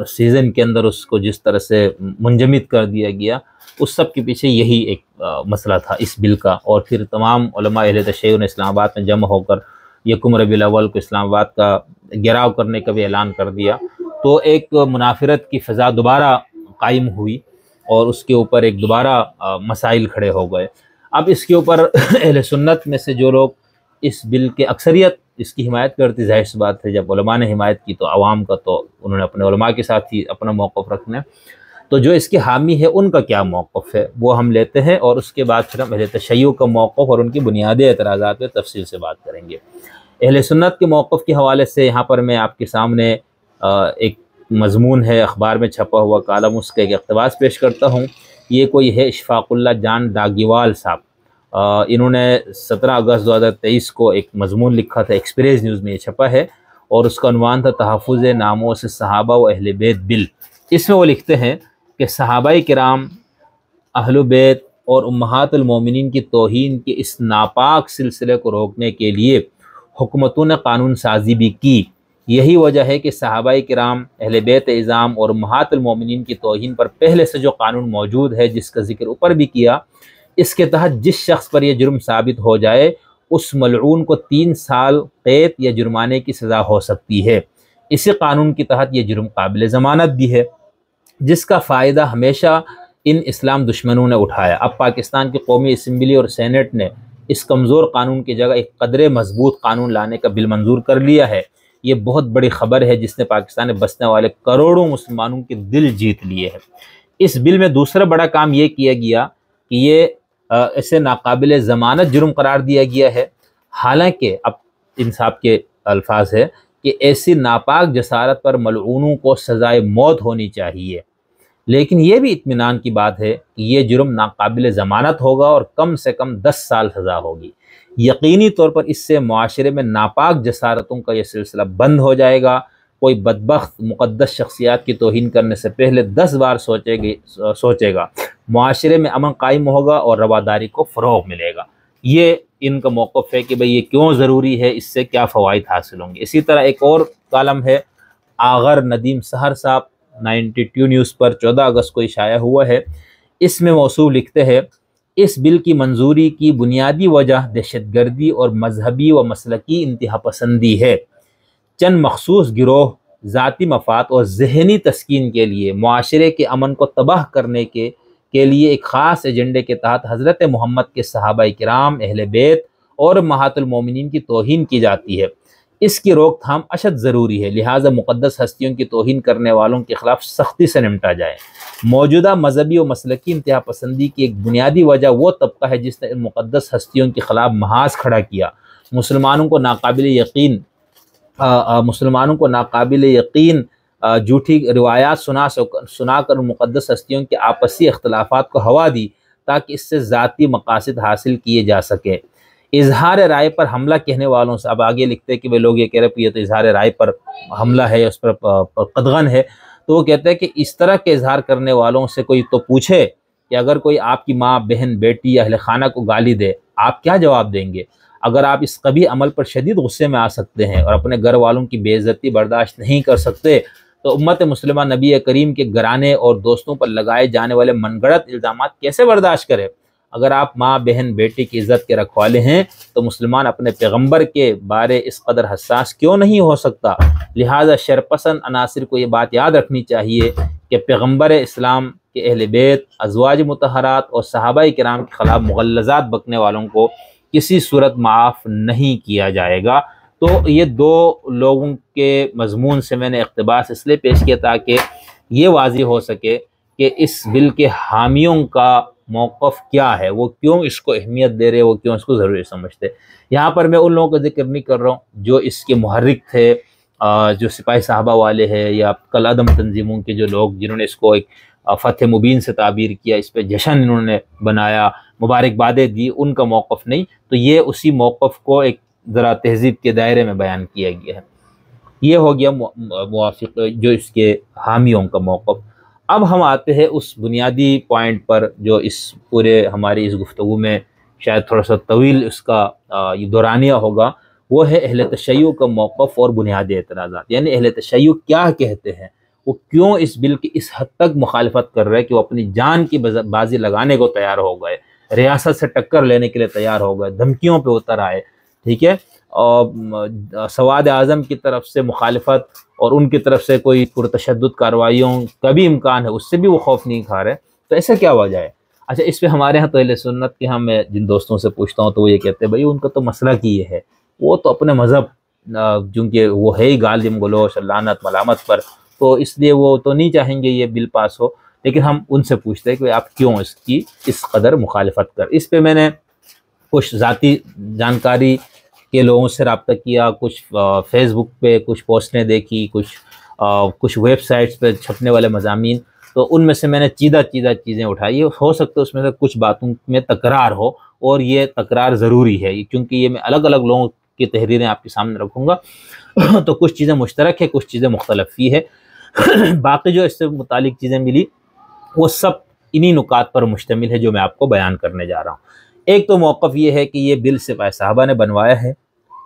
[SPEAKER 1] سیزن کے اندر اس کو جس طرح سے منجمد کر دیا گیا، اس سب کے پیچھے یہی ایک مسئلہ تھا اس بل کا۔ اور پھر تمام علماء اہل تشیع نے اسلام آباد میں جمع ہو کر 1 ربیع الاول کو اسلام آباد کا گھیراؤ کرنے کا بھی اعلان کر دیا، تو ایک منافرت کی فضا دوبارہ قائم ہوئی اور اس کے اوپر ایک دوبارہ مسائل کھڑے ہو گئے۔ اب اس کے اوپر اہل سنت میں سے جو لوگ اس بل کے اکثریت اس کی حمایت کرتی، ظاہر سی بات ہے جب علماء نے حمایت کی تو عوام کا تو انہوں نے اپنے علماء کے ساتھ ہی اپنا موقف رکھنا ہے، تو جو اس کے حامی ہے ان کا کیا موقف ہے وہ ہم لیتے ہیں، اور اس کے بعد پھر ہم اہل تشیع کا موقف اور ان کی بنیادی اعتراضات پہ تفصیل سے بات کریں گے۔ اہل سنت کے موقف کے حوالے سے یہاں پر میں آپ کے سامنے ایک مضمون ہے اخبار میں چھپا ہوا کالم، اس کا ایک اقتباس پیش کرتا ہوں۔ یہ کوئی ہے اشفاق اللہ جان ڈاگیوال صاحب، انہوں نے 17 اگست 2023 کو ایک مضمون لکھا تھا، ایکسپریس نیوز میں یہ چھپا ہے، اور اس کا عنوان تھا تحفظ ناموس صحابہ و اہل بیت بل۔ اس میں وہ لکھتے ہیں کہ صحابہ کرام، اہل بیت اور امہات المومنین کی توہین کے اس ناپاک سلسلے کو روکنے کے لیے حکومتوں نے قانون سازی بھی کی۔ یہی وجہ ہے کہ صحابہ کرام، اہل بیت اعظام اور امہات المومنین کی توہین پر پہلے سے جو قانون موجود ہے، جس کا ذکر اوپر بھی کیا، اس کے تحت جس شخص پر یہ جرم ثابت ہو جائے اس ملعون کو 3 سال قید یا جرمانے کی سزا ہو سکتی ہے۔ اسی قانون کے تحت یہ جرم قابل ضمانت بھی ہے، جس کا فائدہ ہمیشہ ان اسلام دشمنوں نے اٹھایا۔ اب پاکستان کی قومی اسمبلی اور سینٹ نے اس کمزور قانون کی جگہ ایک قدرے مضبوط قانون لانے کا بل منظور کر لیا ہے۔ یہ بہت بڑی خبر ہے جس نے پاکستان میں بسنے والے کروڑوں مسلمانوں کے دل جیت لیے ہیں۔ اس بل میں دوسرا بڑا کام یہ کیا گیا کہ یہ اسے ناقابل ضمانت جرم قرار دیا گیا ہے، حالانکہ اب انصاف کے الفاظ ہے کہ ایسی ناپاک جسارت پر ملعونوں کو سزائے موت ہونی چاہیے، لیکن یہ بھی اطمینان کی بات ہے کہ یہ جرم ناقابل ضمانت ہوگا اور کم سے کم 10 سال سزا ہوگی۔ یقینی طور پر اس سے معاشرے میں ناپاک جسارتوں کا یہ سلسلہ بند ہو جائے گا۔ کوئی بدبخت مقدس شخصیات کی توہین کرنے سے پہلے 10 بار سوچے گا، معاشرے میں امن قائم ہوگا اور رواداری کو فروغ ملے گا۔ یہ ان کا موقف ہے کہ بھئی یہ کیوں ضروری ہے، اس سے کیا فوائد حاصل ہوں گے۔ اسی طرح ایک اور کالم ہے آغر ندیم سحر صاحب، 92 نیوز پر 14 اگست کو شائع ہوا ہے۔ اس میں موصوف لکھتے ہیں، اس بل کی منظوری کی بنیادی وجہ دہشت گردی اور مذہبی و مسلکی انتہا پسندی ہے۔ چند مخصوص گروہ ذاتی مفاد اور ذہنی تسکین کے لیے معاشرے کے امن کو تباہ کرنے کے لیے ایک خاص ایجنڈے کے تحت حضرت محمد کے صحابہ کرام، اہل بیت اور امہات المومنین کی توہین کی جاتی ہے۔ اس کی روک تھام اشد ضروری ہے، لہٰذا مقدس ہستیوں کی توہین کرنے والوں کے خلاف سختی سے نمٹا جائے۔ موجودہ مذہبی و مسلکی انتہا پسندی کی ایک بنیادی وجہ وہ طبقہ ہے جس نے ان مقدس ہستیوں کے خلاف محاذ کھڑا کیا، مسلمانوں کو ناقابل یقین جھوٹی روایات سنا کر مقدس ہستیوں کے آپسی اختلافات کو ہوا دی تاکہ اس سے ذاتی مقاصد حاصل کیے جا سکے۔ اظہار رائے پر حملہ کہنے والوں سے، اب آگے لکھتے ہیں کہ وہ لوگ یہ کہہ رہے ہیں یہ تو اظہار رائے پر حملہ ہے، اس پر قدغن ہے، تو وہ کہتے ہیں کہ اس طرح کے اظہار کرنے والوں سے کوئی تو پوچھے کہ اگر کوئی آپ کی ماں، بہن، بیٹی یا اہل خانہ کو گالی دے، آپ کیا جواب دیں گے؟ اگر آپ اس قبیح عمل پر شدید غصے میں آ سکتے ہیں اور اپنے گھر والوں کی بے عزتی برداشت نہیں کر سکتے، تو امت مسلمہ نبی کریم کے گھرانے اور دوستوں پر لگائے جانے والے من گھڑت الزامات کیسے برداشت کرے؟ اگر آپ ماں، بہن، بیٹی کی عزت کے رکھوالے ہیں تو مسلمان اپنے پیغمبر کے بارے اس قدر حساس کیوں نہیں ہو سکتا؟ لہٰذا شرپسند عناصر کو یہ بات یاد رکھنی چاہیے کہ پیغمبر اسلام کے اہل بیت، ازواج مطہرات اور صحابہ کرام کے خلاف مغلظات بکنے والوں کو کسی صورت معاف نہیں کیا جائے گا۔ تو یہ 2 لوگوں کے مضمون سے میں نے اقتباس اس لیے پیش کیا تاکہ یہ واضح ہو سکے کہ اس بل کے حامیوں کا موقف کیا ہے، وہ کیوں اس کو اہمیت دے رہے، وہ کیوں اس کو ضروری سمجھتے۔ یہاں پر میں ان لوگوں کا ذکر نہیں کر رہا ہوں جو اس کے محرک تھے، جو سپاہی صحابہ والے ہیں یا کل عدم تنظیموں کے جو لوگ جنہوں نے اس کو ایک فتح مبین سے تعبیر کیا، اس پہ جشن انہوں نے بنایا، مبارکبادیں دی، ان کا موقف نہیں۔ تو یہ اسی موقف کو ایک ذرا تہذیب کے دائرے میں بیان کیا گیا ہے۔ یہ ہو گیا موافق جو اس کے حامیوں کا موقف۔ اب ہم آتے ہیں اس بنیادی پوائنٹ پر جو اس پورے ہماری اس گفتگو میں شاید تھوڑا سا طویل اس کا یہ دورانیہ ہوگا، وہ ہے اہل تشیع کا موقف اور بنیادی اعتراضات۔ یعنی اہل تشیع کیا کہتے ہیں، وہ کیوں اس بل کی اس حد تک مخالفت کر رہے کہ وہ اپنی جان کی بازی لگانے کو تیار ہو گئے، ریاست سے ٹکر لینے کے لیے تیار ہو گئے، دھمکیوں پہ اتر آئے، ٹھیک ہے، اور سواد اعظم کی طرف سے مخالفت اور ان کی طرف سے کوئی پرتشدد کارروائیوں کا بھی امکان ہے، اس سے بھی وہ خوف نہیں کھا رہے۔ تو ایسا کیا وجہ ہے؟ اچھا، اس پہ ہمارے ہاں تو اہل سنت کے ہاں میں جن دوستوں سے پوچھتا ہوں تو وہ یہ کہتے ہیں بھائی ان کا تو مسئلہ کی یہ ہے، وہ تو اپنے مذہب چونکہ وہ ہے ہی گالم گلوچ لعنت ملامت پر، تو اس لیے وہ تو نہیں چاہیں گے یہ بل پاس ہو، لیکن ہم ان سے پوچھتے ہیں کہ آپ کیوں اس کی اس قدر مخالفت کر۔ اس پہ میں نے کچھ ذاتی جانکاری کے لوگوں سے رابطہ کیا، کچھ فیس بک پہ کچھ پوسٹیں دیکھی، کچھ ویب سائٹس پہ چھپنے والے مضامین، تو ان میں سے میں نے چیدہ چیزیں اٹھائی۔ ہو سکتا ہے اس میں سے کچھ باتوں میں تکرار ہو، اور یہ تکرار ضروری ہے کیونکہ یہ میں الگ الگ لوگوں کی تحریریں آپ کے سامنے رکھوں گا تو کچھ چیزیں مشترک ہے، کچھ چیزیں مختلف ہی ہے۔ باقی جو اس سے متعلق چیزیں ملی وہ سب انہی نکات پر مشتمل ہے جو میں آپ کو بیان کرنے جا رہا ہوں۔ ایک تو موقف یہ ہے کہ یہ بل سپاہی صحابہ نے بنوایا ہے،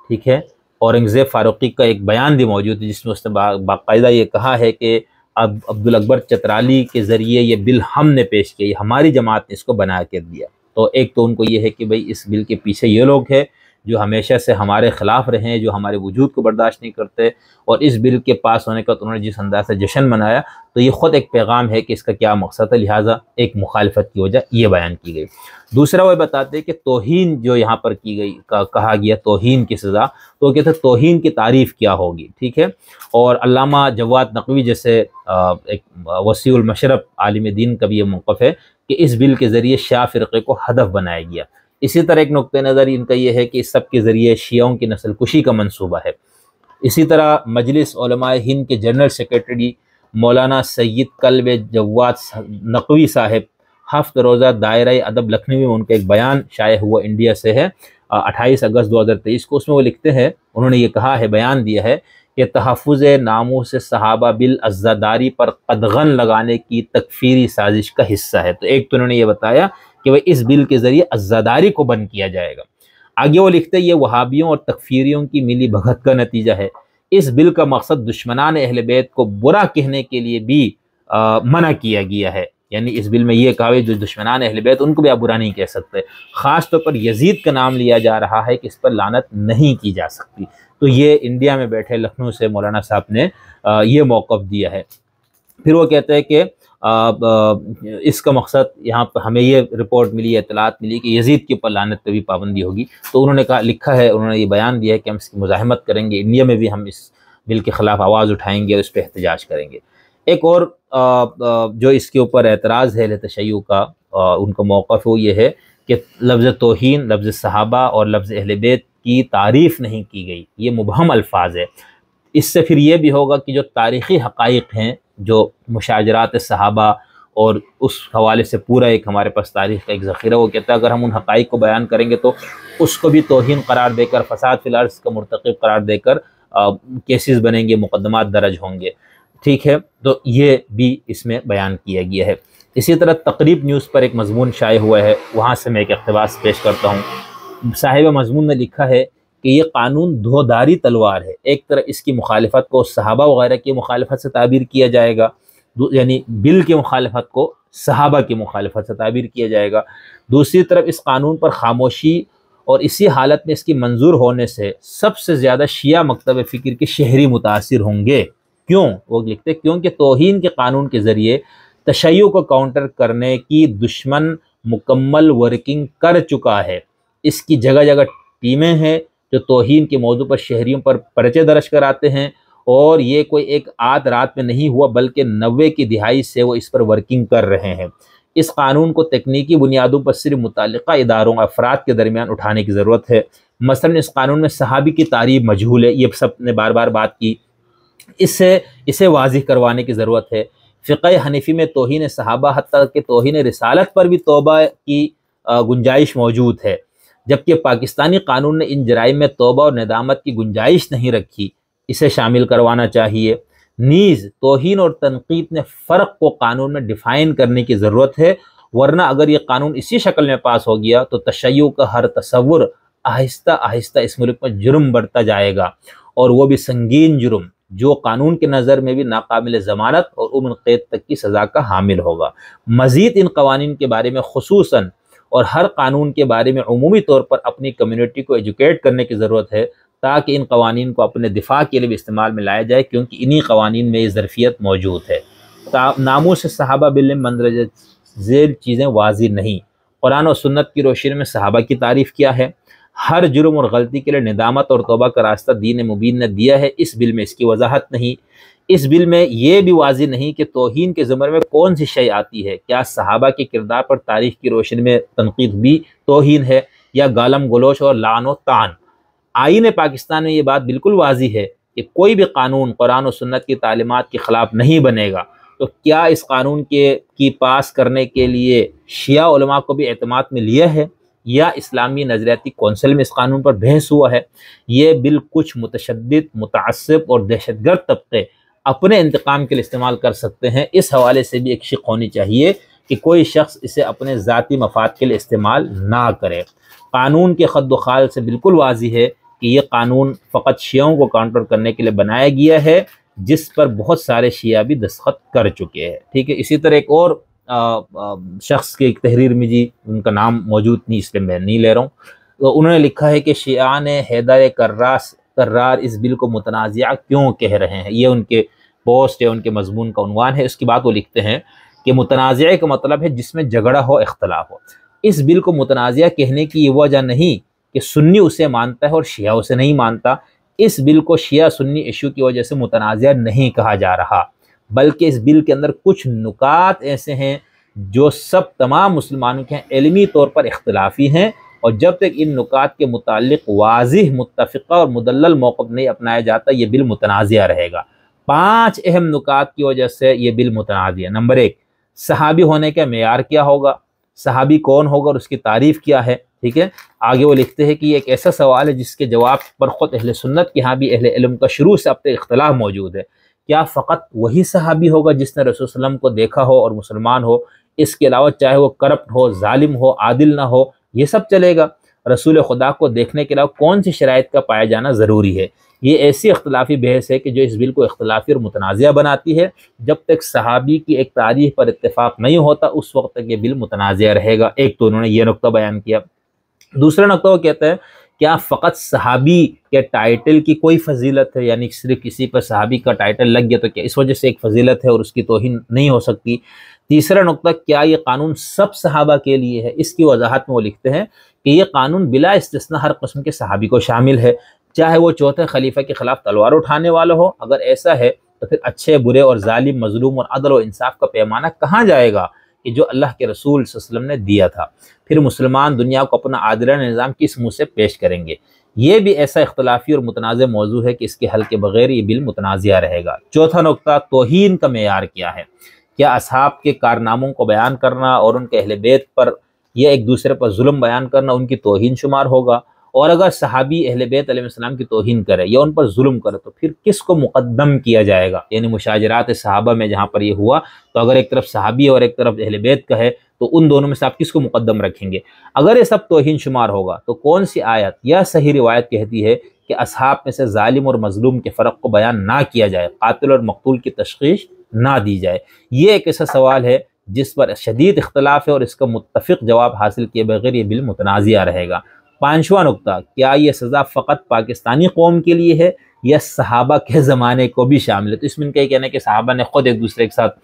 [SPEAKER 1] ٹھیک ہے، اورنگزیب فاروقی کا ایک بیان بھی موجود ہے جس میں اس نے باقاعدہ یہ کہا ہے کہ اب عبدالاکبر چترالی کے ذریعے یہ بل ہم نے پیش کیا، ہماری جماعت نے اس کو بنا کے دیا۔ تو ایک تو ان کو یہ ہے کہ بھئی اس بل کے پیچھے یہ لوگ ہیں جو ہمیشہ سے ہمارے خلاف رہے ہیں، جو ہمارے وجود کو برداشت نہیں کرتے، اور اس بل کے پاس ہونے کا تو انہوں نے جس انداز سے جشن منایا، تو یہ خود ایک پیغام ہے کہ اس کا کیا مقصد ہے، لہٰذا ایک مخالفت کی وجہ یہ بیان کی گئی۔ دوسرا وہ بتاتے ہیں کہ توہین جو یہاں پر کی گئی کہا گیا توہین کی سزا، تو وہ کہتے ہیں توہین کی تعریف کیا ہوگی، ٹھیک ہے، اور علامہ جواد نقوی جیسے ایک وسیع المشرب عالم دین کا بھی یہ موقف ہے کہ اس بل کے ذریعے شیعہ فرقے کو ہدف بنایا گیا۔ اسی طرح ایک نقطہ نظر ان کا یہ ہے کہ اس سب کے ذریعے شیعوں کی نسل کشی کا منصوبہ ہے۔ اسی طرح مجلس علماء ہند کے جنرل سیکریٹری مولانا سید کلب جواد نقوی صاحب ہفت روزہ دائرہ ادب لکھنوی میں ان کا ایک بیان شائع ہوا انڈیا سے ہے 28 اگست 2023 کو۔ اس میں وہ لکھتے ہیں، انہوں نے یہ کہا ہے، بیان دیا ہے کہ تحفظ ناموس صحابہ بل عزاداری پر قدغن لگانے کی تکفیری سازش کا حصہ ہے۔ تو ایک تو انہوں نے یہ بتایا کہ وہ اس بل کے ذریعے عزاداری کو بند کیا جائے گا۔ آگے وہ لکھتے ہیں یہ وہابیوں اور تکفیریوں کی ملی بھگت کا نتیجہ ہے۔ اس بل کا مقصد دشمنان اہل بیت کو برا کہنے کے لیے بھی منع کیا گیا ہے، یعنی اس بل میں یہ کہا ہے جو دشمنان اہل بیت ان کو بھی آپ برا نہیں کہہ سکتے۔ خاص طور پر یزید کا نام لیا جا رہا ہے کہ اس پر لعنت نہیں کی جا سکتی۔ تو یہ انڈیا میں بیٹھے لکھنؤ سے مولانا صاحب نے یہ موقف دیا ہے۔ پھر وہ کہتے ہیں کہ اس کا مقصد یہاں پر ہمیں یہ رپورٹ ملی، اطلاعات ملی کہ یزید کے اوپر لعنت پہ بھی پابندی ہوگی، تو انہوں نے کہا، لکھا ہے، انہوں نے یہ بیان دیا ہے کہ ہم اس کی مزاحمت کریں گے، انڈیا میں بھی ہم اس بل کے خلاف آواز اٹھائیں گے اور اس پہ احتجاج کریں گے۔ ایک اور جو اس کے اوپر اعتراض ہے اہل تشیع کا، ان کا موقف وہ یہ ہے کہ لفظ توہین، لفظ صحابہ اور لفظ اہل بیت کی تعریف نہیں کی گئی، یہ مبہم الفاظ ہے۔ اس سے پھر یہ بھی ہوگا کہ جو تاریخی حقائق ہیں، جو مشاجرات صحابہ اور اس حوالے سے پورا ایک ہمارے پاس تاریخ کا ایک ذخیرہ، وہ کہتا ہے اگر ہم ان حقائق کو بیان کریں گے تو اس کو بھی توہین قرار دے کر، فساد فی الارض کا مرتکب قرار دے کر کیسز بنیں گے، مقدمات درج ہوں گے، ٹھیک ہے، تو یہ بھی اس میں بیان کیا گیا ہے۔ اسی طرح تقریب نیوز پر ایک مضمون شائع ہوا ہے، وہاں سے میں ایک اقتباس پیش کرتا ہوں۔ صاحب مضمون نے لکھا ہے کہ یہ قانون دھوداری تلوار ہے، ایک طرح اس کی مخالفت کو صحابہ وغیرہ کی مخالفت سے تعبیر کیا جائے گا، یعنی بل کی مخالفت کو صحابہ کی مخالفت سے تعبیر کیا جائے گا، دوسری طرف اس قانون پر خاموشی اور اسی حالت میں اس کی منظور ہونے سے سب سے زیادہ شیعہ مکتب فکر کے شہری متاثر ہوں گے۔ کیوں؟ وہ لکھتے ہیں کیونکہ توہین کے قانون کے ذریعے تشیع کو کاؤنٹر کرنے کی دشمن مکمل ورکنگ کر چکا ہے۔ اس کی جگہ جگہ ٹیمیں ہیں جو توہین کے موضوع پر شہریوں پر پرچے درج کراتے ہیں، اور یہ کوئی ایک آدھ رات میں نہیں ہوا بلکہ 90 کی دہائی سے وہ اس پر ورکنگ کر رہے ہیں۔ اس قانون کو تکنیکی بنیادوں پر صرف متعلقہ اداروں افراد کے درمیان اٹھانے کی ضرورت ہے۔ مثلا اس قانون میں صحابی کی تعریف مجہول ہے، یہ سب نے بار بار بات کی، اسے واضح کروانے کی ضرورت ہے۔ فقہ حنفی میں توہین صحابہ حتیٰ کہ توہین رسالت پر بھی توبہ کی گنجائش موجود ہے، جبکہ پاکستانی قانون نے ان جرائم میں توبہ اور ندامت کی گنجائش نہیں رکھی، اسے شامل کروانا چاہیے۔ نیز توہین اور تنقید میں فرق کو قانون میں ڈیفائن کرنے کی ضرورت ہے، ورنہ اگر یہ قانون اسی شکل میں پاس ہو گیا تو تشیع کا ہر تصور آہستہ آہستہ اس ملک میں جرم بڑھتا جائے گا، اور وہ بھی سنگین جرم جو قانون کے نظر میں بھی ناقابل ضمانت اور عمر قید تک کی سزا کا حامل ہوگا۔ مزید ان قوانین کے بارے میں خصوصاً اور ہر قانون کے بارے میں عمومی طور پر اپنی کمیونٹی کو ایجوکیٹ کرنے کی ضرورت ہے، تاکہ ان قوانین کو اپنے دفاع کے لیے بھی استعمال میں لایا جائے، کیونکہ انہی قوانین میں یہ ظرفیت موجود ہے۔ ناموس صحابہ بل مندرجہ ذیل چیزیں واضح نہیں۔ قرآن و سنت کی روشنی میں صحابہ کی تعریف کیا ہے؟ ہر جرم اور غلطی کے لیے ندامت اور توبہ کا راستہ دین مبین نے دیا ہے، اس بل میں اس کی وضاحت نہیں۔ اس بل میں یہ بھی واضح نہیں کہ توہین کے زمرے میں کون سی شے آتی ہے، کیا صحابہ کے کردار پر تاریخ کی روشنی میں تنقید بھی توہین ہے، یا گالم گلوچ اور لعن و طعن؟ آئین پاکستان میں یہ بات بالکل واضح ہے کہ کوئی بھی قانون قرآن و سنت کی تعلیمات کے خلاف نہیں بنے گا، تو کیا اس قانون کی پاس کرنے کے لیے شیعہ علماء کو بھی اعتماد میں لیا ہے، یا اسلامی نظریاتی کونسل میں اس قانون پر بحث ہوا ہے؟ یہ بل کچھ متشدد، متعصب اور دہشت گرد طبقے اپنے انتقام کے لیے استعمال کر سکتے ہیں۔ اس حوالے سے بھی ایک شق ہونی چاہیے کہ کوئی شخص اسے اپنے ذاتی مفاد کے لیے استعمال نہ کرے۔ قانون کے خط و خال سے بالکل واضح ہے کہ یہ قانون فقط شیعوں کو کاؤنٹر کرنے کے لیے بنایا گیا ہے، جس پر بہت سارے شیعہ بھی دستخط کر چکے ہیں۔ ٹھیک ہے، اسی طرح ایک اور شخص کی ایک تحریر میں، جی ان کا نام موجود نہیں اس لیے میں نہیں لے رہا ہوں، تو انہوں نے لکھا ہے کہ شیعہ نے حیدر کرار اس بل کو متنازعہ کیوں کہہ رہے ہیں۔ یہ ان کے پوسٹ ہے، ان کے مضمون کا عنوان ہے۔ اس کی بات وہ لکھتے ہیں کہ متنازعہ کا مطلب ہے جس میں جھگڑا ہو، اختلاف ہو۔ اس بل کو متنازعہ کہنے کی یہ وجہ نہیں کہ سنی اسے مانتا ہے اور شیعہ اسے نہیں مانتا۔ اس بل کو شیعہ سنی ایشو کی وجہ سے متنازعہ نہیں کہا جا رہا، بلکہ اس بل کے اندر کچھ نکات ایسے ہیں جو تمام مسلمانوں کے علمی طور پر اختلافی ہیں، اور جب تک ان نکات کے متعلق واضح، متفقہ اور مدلل موقف نہیں اپنایا جاتا، یہ بل متنازعہ رہے گا۔ 5 اہم نکات کی وجہ سے یہ بل متنازعہ۔ نمبر 1، صحابی ہونے کا معیار کیا ہوگا، صحابی کون ہوگا اور اس کی تعریف کیا ہے۔ ٹھیک ہے، آگے وہ لکھتے ہیں کہ یہ ایک ایسا سوال ہے جس کے جواب پر خود اہل سنت کے ہاں بھی اہل علم کا شروع سے اب تک اختلاف موجود ہے۔ کیا فقط وہی صحابی ہوگا جس نے رسول صلی اللہ علیہ وسلم کو دیکھا ہو اور مسلمان ہو؟ اس کے علاوہ چاہے وہ کرپٹ ہو، ظالم ہو، عادل نہ ہو، یہ سب چلے گا؟ رسول خدا کو دیکھنے کے علاوہ کون سی شرائط کا پایا جانا ضروری ہے؟ یہ ایسی اختلافی بحث ہے کہ جو اس بل کو اختلافی اور متنازعہ بناتی ہے۔ جب تک صحابی کی ایک تاریخ پر اتفاق نہیں ہوتا، اس وقت تک یہ بل متنازعہ رہے گا۔ ایک تو انہوں نے یہ نقطہ بیان کیا۔ دوسرا نقطہ وہ کہتا ہے، کیا فقط صحابی کے ٹائٹل کی کوئی فضیلت ہے، یعنی صرف کسی پر صحابی کا ٹائٹل لگ گیا تو کیا اس وجہ سے ایک فضیلت ہے اور اس کی توہین نہیں ہو سکتی؟ تیسرا نقطہ، کیا یہ قانون سب صحابہ کے لیے ہے؟ اس کی وضاحت میں وہ لکھتے ہیں کہ یہ قانون بلا استثناء ہر قسم کے صحابی کو شامل ہے، چاہے وہ چوتھے خلیفہ کے خلاف تلوار اٹھانے والا ہو۔ اگر ایسا ہے تو پھر اچھے، برے اور ظالم، مظلوم اور عدل و انصاف کا پیمانہ کہاں جائے گا کہ جو اللہ کے رسول صلی اللہ علیہ وسلم نے دیا تھا؟ پھر مسلمان دنیا کو اپنا عادلانہ نظام کس منہ سے پیش کریں گے؟ یہ بھی ایسا اختلافی اور متنازع موضوع ہے کہ اس کے حل کے بغیر یہ بل متنازعہ رہے گا۔ چوتھا نقطہ، توہین کا معیار کیا ہے؟ کیا اصحاب کے کارناموں کو بیان کرنا اور ان کے اہل بیت پر یا ایک دوسرے پر ظلم بیان کرنا ان کی توہین شمار ہوگا؟ اور اگر صحابی اہل بیت علیہ السلام کی توہین کرے یا ان پر ظلم کرے تو پھر کس کو مقدم کیا جائے گا؟ یعنی مشاجرات صحابہ میں جہاں پر یہ ہوا تو اگر ایک طرف صحابی اور ایک طرف اہل بیت کا ہے تو ان دونوں میں سے آپ کس کو مقدم رکھیں گے؟ اگر یہ سب توہین شمار ہوگا تو کون سی آیت یا صحیح روایت کہتی ہے کہ اصحاب میں سے ظالم اور مظلوم کے فرق کو بیان نہ کیا جائے، قاتل اور مقتول کی تشخیص نہ دی جائے؟ یہ ایک ایسا سوال ہے جس پر شدید اختلاف ہے اور اس کا متفق جواب حاصل کیے بغیر یہ بل متنازعہ رہے گا۔ پانچواں نقطہ، کیا یہ سزا فقط پاکستانی قوم کے لیے ہے یا صحابہ کے زمانے کو بھی شامل ہے؟ تو اس میں ان کا یہ کہنا ہے کہ صحابہ نے خود ایک دوسرے کے ساتھ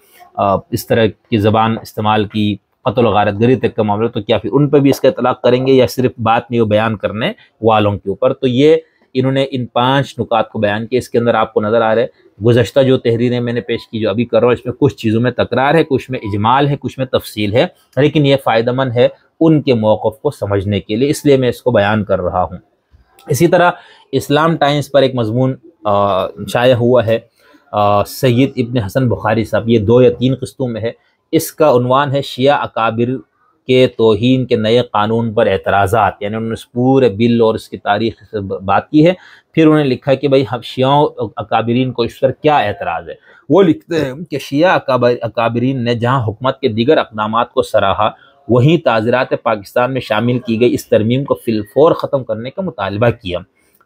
[SPEAKER 1] اس طرح کی زبان استعمال کی، قتل و غارت گری تک کا معاملہ، تو کیا پھر ان پہ بھی اس کا اطلاق کریں گے یا صرف بات نہیں وہ بیان کرنے والوں کے اوپر؟ تو یہ انہوں نے ان 5 نکات کو بیان کیا۔ اس کے اندر آپ کو نظر آ رہا ہے گزشتہ جو تحریریں میں نے پیش کی، جو ابھی کر رہا ہوں، اس میں کچھ چیزوں میں تکرار ہے، کچھ میں اجمال ہے، کچھ میں تفصیل ہے، لیکن یہ فائدہ مند ہے ان کے موقف کو سمجھنے کے لیے، اس لیے میں اس کو بیان کر رہا ہوں۔ اسی طرح اسلام ٹائمز پر ایک مضمون شائع ہوا ہے سید ابن حسن بخاری صاحب، یہ 2 یا 3 قسطوں میں ہے۔ اس کا عنوان ہے شیعہ اکابر کے توہین کے نئے قانون پر اعتراضات، یعنی انہوں نے اس پورے بل اور اس کی تاریخ سے بات کی ہے، پھر انہوں نے لکھا کہ بھائی ہم شیعوں اکابرین کو اس پر کیا اعتراض ہے۔ وہ لکھتے ہیں کہ شیعہ اکابرین نے جہاں حکومت کے دیگر اقدامات کو سراہا، وہیں تعزیرات پاکستان میں شامل کی گئی اس ترمیم کو فی الفور ختم کرنے کا مطالبہ کیا۔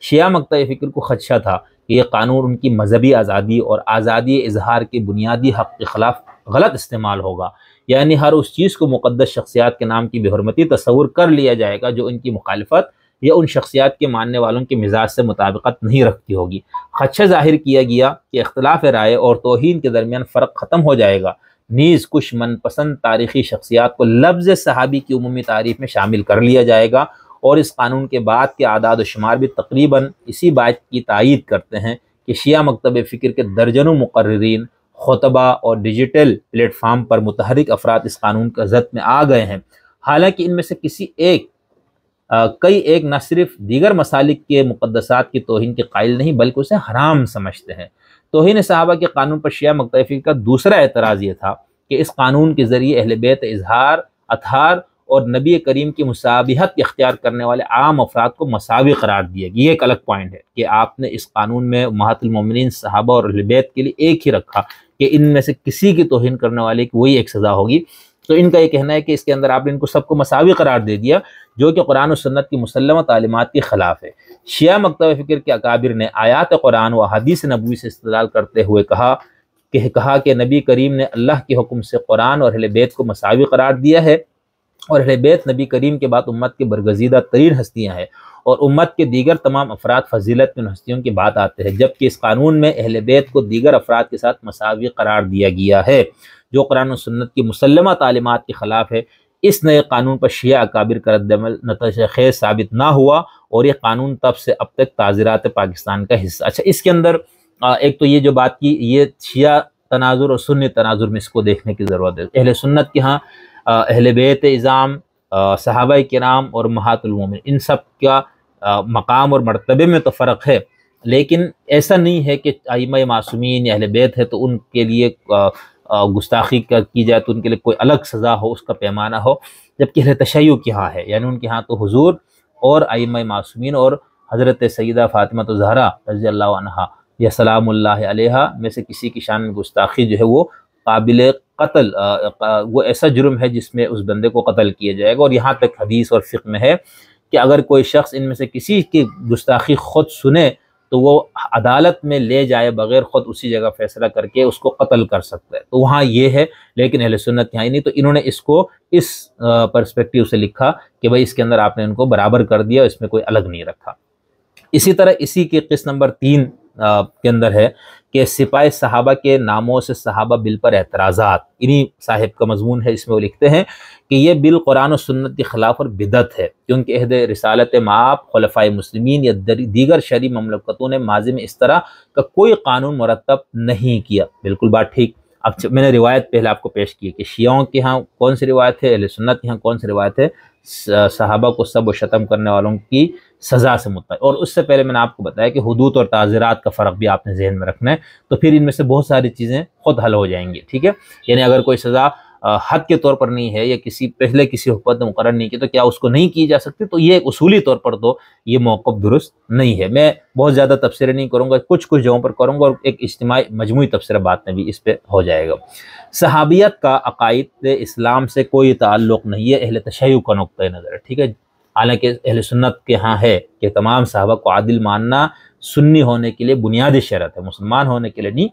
[SPEAKER 1] شیعہ مقطع فکر کو خدشہ تھا کہ یہ قانون ان کی مذہبی آزادی اور آزادی اظہار کے بنیادی حق کے خلاف غلط استعمال ہوگا، یعنی ہر اس چیز کو مقدس شخصیات کے نام کی بے حرمتی تصور کر لیا جائے گا جو ان کی مخالفت یا ان شخصیات کے ماننے والوں کے مزاج سے مطابقت نہیں رکھتی ہوگی۔ خدشہ ظاہر کیا گیا کہ اختلاف رائے اور توہین کے درمیان فرق ختم ہو جائے گا، نیز کچھ من پسند تاریخی شخصیات کو لفظ صحابی کی عمومی تعریف میں شامل کر لیا جائے گا، اور اس قانون کے بعد کے اعداد و شمار بھی تقریباً اسی بات کی تائید کرتے ہیں کہ شیعہ مکتب فکر کے درجنوں مقررین، خطبہ اور ڈیجیٹل پلیٹ فارم پر متحرک افراد اس قانون کا زد میں آ گئے ہیں، حالانکہ ان میں سے کئی ایک نہ صرف دیگر مسالک کے مقدسات کی توہین کے قائل نہیں بلکہ اسے حرام سمجھتے ہیں۔ توہین صحابہ کے قانون پر شیعہ مکتب فکر کا دوسرا اعتراض یہ تھا کہ اس قانون کے ذریعے اہل بیت اظہار، اطہار اور نبی کریم کی مشابہت اختیار کرنے والے عام افراد کو مساوی قرار دیا گیا۔ یہ ایک الگ پوائنٹ ہے کہ آپ نے اس قانون میں امہات المومنین صحابہ اور اہل بیت کے لیے ایک ہی رکھا کہ ان میں سے کسی کی توہین کرنے والے کی وہی ایک سزا ہوگی۔ تو ان کا یہ کہنا ہے کہ اس کے اندر آپ نے ان کو سب کو مساوی قرار دے دیا، جو کہ قرآن و سنت کی مسلمہ تعلیمات کے خلاف ہے۔ شیعہ مکتب فکر کے اکابر نے آیات قرآن و احادیث نبوی سے استدلال کرتے ہوئے کہا کہ نبی کریم نے اللہ کے حکم سے قرآن اور اہل بیت کو مساوی قرار دیا ہے، اور اہل بیت نبی کریم کے بعد امت کے برگزیدہ ترین ہستیاں ہیں، اور امت کے دیگر تمام افراد فضیلت میں ہستیوں کی بات آتے ہیں، جبکہ اس قانون میں اہل بیت کو دیگر افراد کے ساتھ مساوی قرار دیا گیا ہے، جو قرآن و سنت کی مسلمہ تعلیمات کے خلاف ہے۔ اس نئے قانون پر شیعہ اکابر کا رد عمل نتیجہ خیز ثابت نہ ہوا، اور یہ قانون تب سے اب تک تعزیرات پاکستان کا حصہ۔ اچھا، اس کے اندر ایک تو یہ جو بات کی، یہ شیعہ تناظر اور سنی تناظر میں اس کو دیکھنے کی ضرورت ہے۔ اہل سنت کے ہاں اہل بیت اعظام، صحابہ کرام اور امہات المومنین، ان سب کا مقام اور مرتبے میں تو فرق ہے، لیکن ایسا نہیں ہے کہ ائمہ معصومین یا اہل بیت ہے تو ان کے لیے گستاخی کی جائے تو ان کے لیے کوئی الگ سزا ہو، اس کا پیمانہ ہو، جبکہ اہل تشیع کے ہاں ہے، یعنی ان کے ہاں تو حضور اور ائمہ معصومین اور حضرت سیدہ فاطمہ الزہرا رضی اللہ عنہا یا سلام اللہ علیہا میں سے کسی کی شان میں گستاخی جو ہے وہ قابل قتل، وہ ایسا جرم ہے جس میں اس بندے کو قتل کیا جائے گا، اور یہاں تک حدیث اور فقہ میں ہے کہ اگر کوئی شخص ان میں سے کسی کی گستاخی خود سنے تو وہ عدالت میں لے جائے بغیر خود اسی جگہ فیصلہ کر کے اس کو قتل کر سکتا ہے، تو وہاں یہ ہے، لیکن اہل سنت یہاں ہی نہیں۔ تو انہوں نے اس کو اس پرسپیکٹیو سے لکھا کہ بھائی اس کے اندر آپ نے ان کو برابر کر دیا، اس میں کوئی الگ نہیں رکھا۔ اسی طرح اسی کے قسط نمبر 3 کے اندر ہے کہ سپاہ صحابہ کے ناموں سے صحابہ بل پر اعتراضات، انہی صاحب کا مضمون ہے۔ اس میں وہ لکھتے ہیں کہ یہ بل قرآن و سنت کے خلاف اور بدعت ہے، کیونکہ عہد رسالت مآب، خلفائے مسلمین یا دیگر شرعی مملکتوں نے ماضی میں اس طرح کا کوئی قانون مرتب نہیں کیا۔ بالکل بات ٹھیک۔ اب میں نے روایت پہلے آپ کو پیش کی کہ شیعوں کے ہاں کون سی روایت ہے، اہل سنت کے ہاں کون سی روایت ہے، صحابہ کو سب و شتم کرنے والوں کی سزا سے متعلق، اور اس سے پہلے میں نے آپ کو بتایا کہ حدود اور تعزیرات کا فرق بھی آپ نے ذہن میں رکھنا ہے، تو پھر ان میں سے بہت ساری چیزیں خود حل ہو جائیں گی، ٹھیک ہے۔ یعنی اگر کوئی سزا حد کے طور پر نہیں ہے یا پہلے کسی حکومت نے مقرر نہیں کی تو کیا اس کو نہیں کی جا سکتی، تو یہ ایک اصولی طور پر تو یہ موقف درست نہیں ہے۔ میں بہت زیادہ تبصرے نہیں کروں گا، کچھ جگہوں پر کروں گا، اور ایک اجتماعی مجموعی تبصرہ بات میں بھی اس پہ ہو جائے گا۔ صحابیت کا عقائد اسلام سے کوئی تعلق نہیں ہے، اہل تشیع کا نقطہ نظر ہے، ٹھیک ہے۔ حالانکہ اہل سنت کے ہاں ہے کہ تمام صحابہ کو عادل ماننا سنی ہونے کے لیے بنیادی شرط ہے، مسلمان ہونے کے لیے نہیں،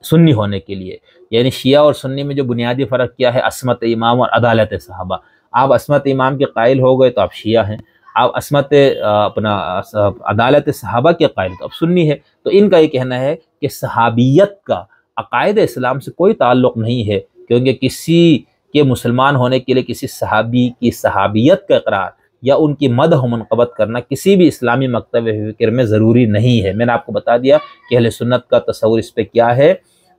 [SPEAKER 1] سنی ہونے کے لیے۔ یعنی شیعہ اور سنی میں جو بنیادی فرق کیا ہے، عصمت امام اور عدالت صحابہ۔ آپ عصمت امام کے قائل ہو گئے تو آپ شیعہ ہیں، آپ عصمت عدالت صحابہ کے قائل تو آپ سنی ہے۔ تو ان کا یہ کہنا ہے کہ صحابیت کا عقائد اسلام سے کوئی تعلق نہیں ہے، کیونکہ کسی کے مسلمان ہونے کے لیے کسی صحابی کی صحابیت کا اقرار یا ان کی مدح و منقبت کرنا کسی بھی اسلامی مکتب فکر میں ضروری نہیں ہے۔ میں نے آپ کو بتا دیا کہ اہل سنت کا تصور اس پہ کیا ہے،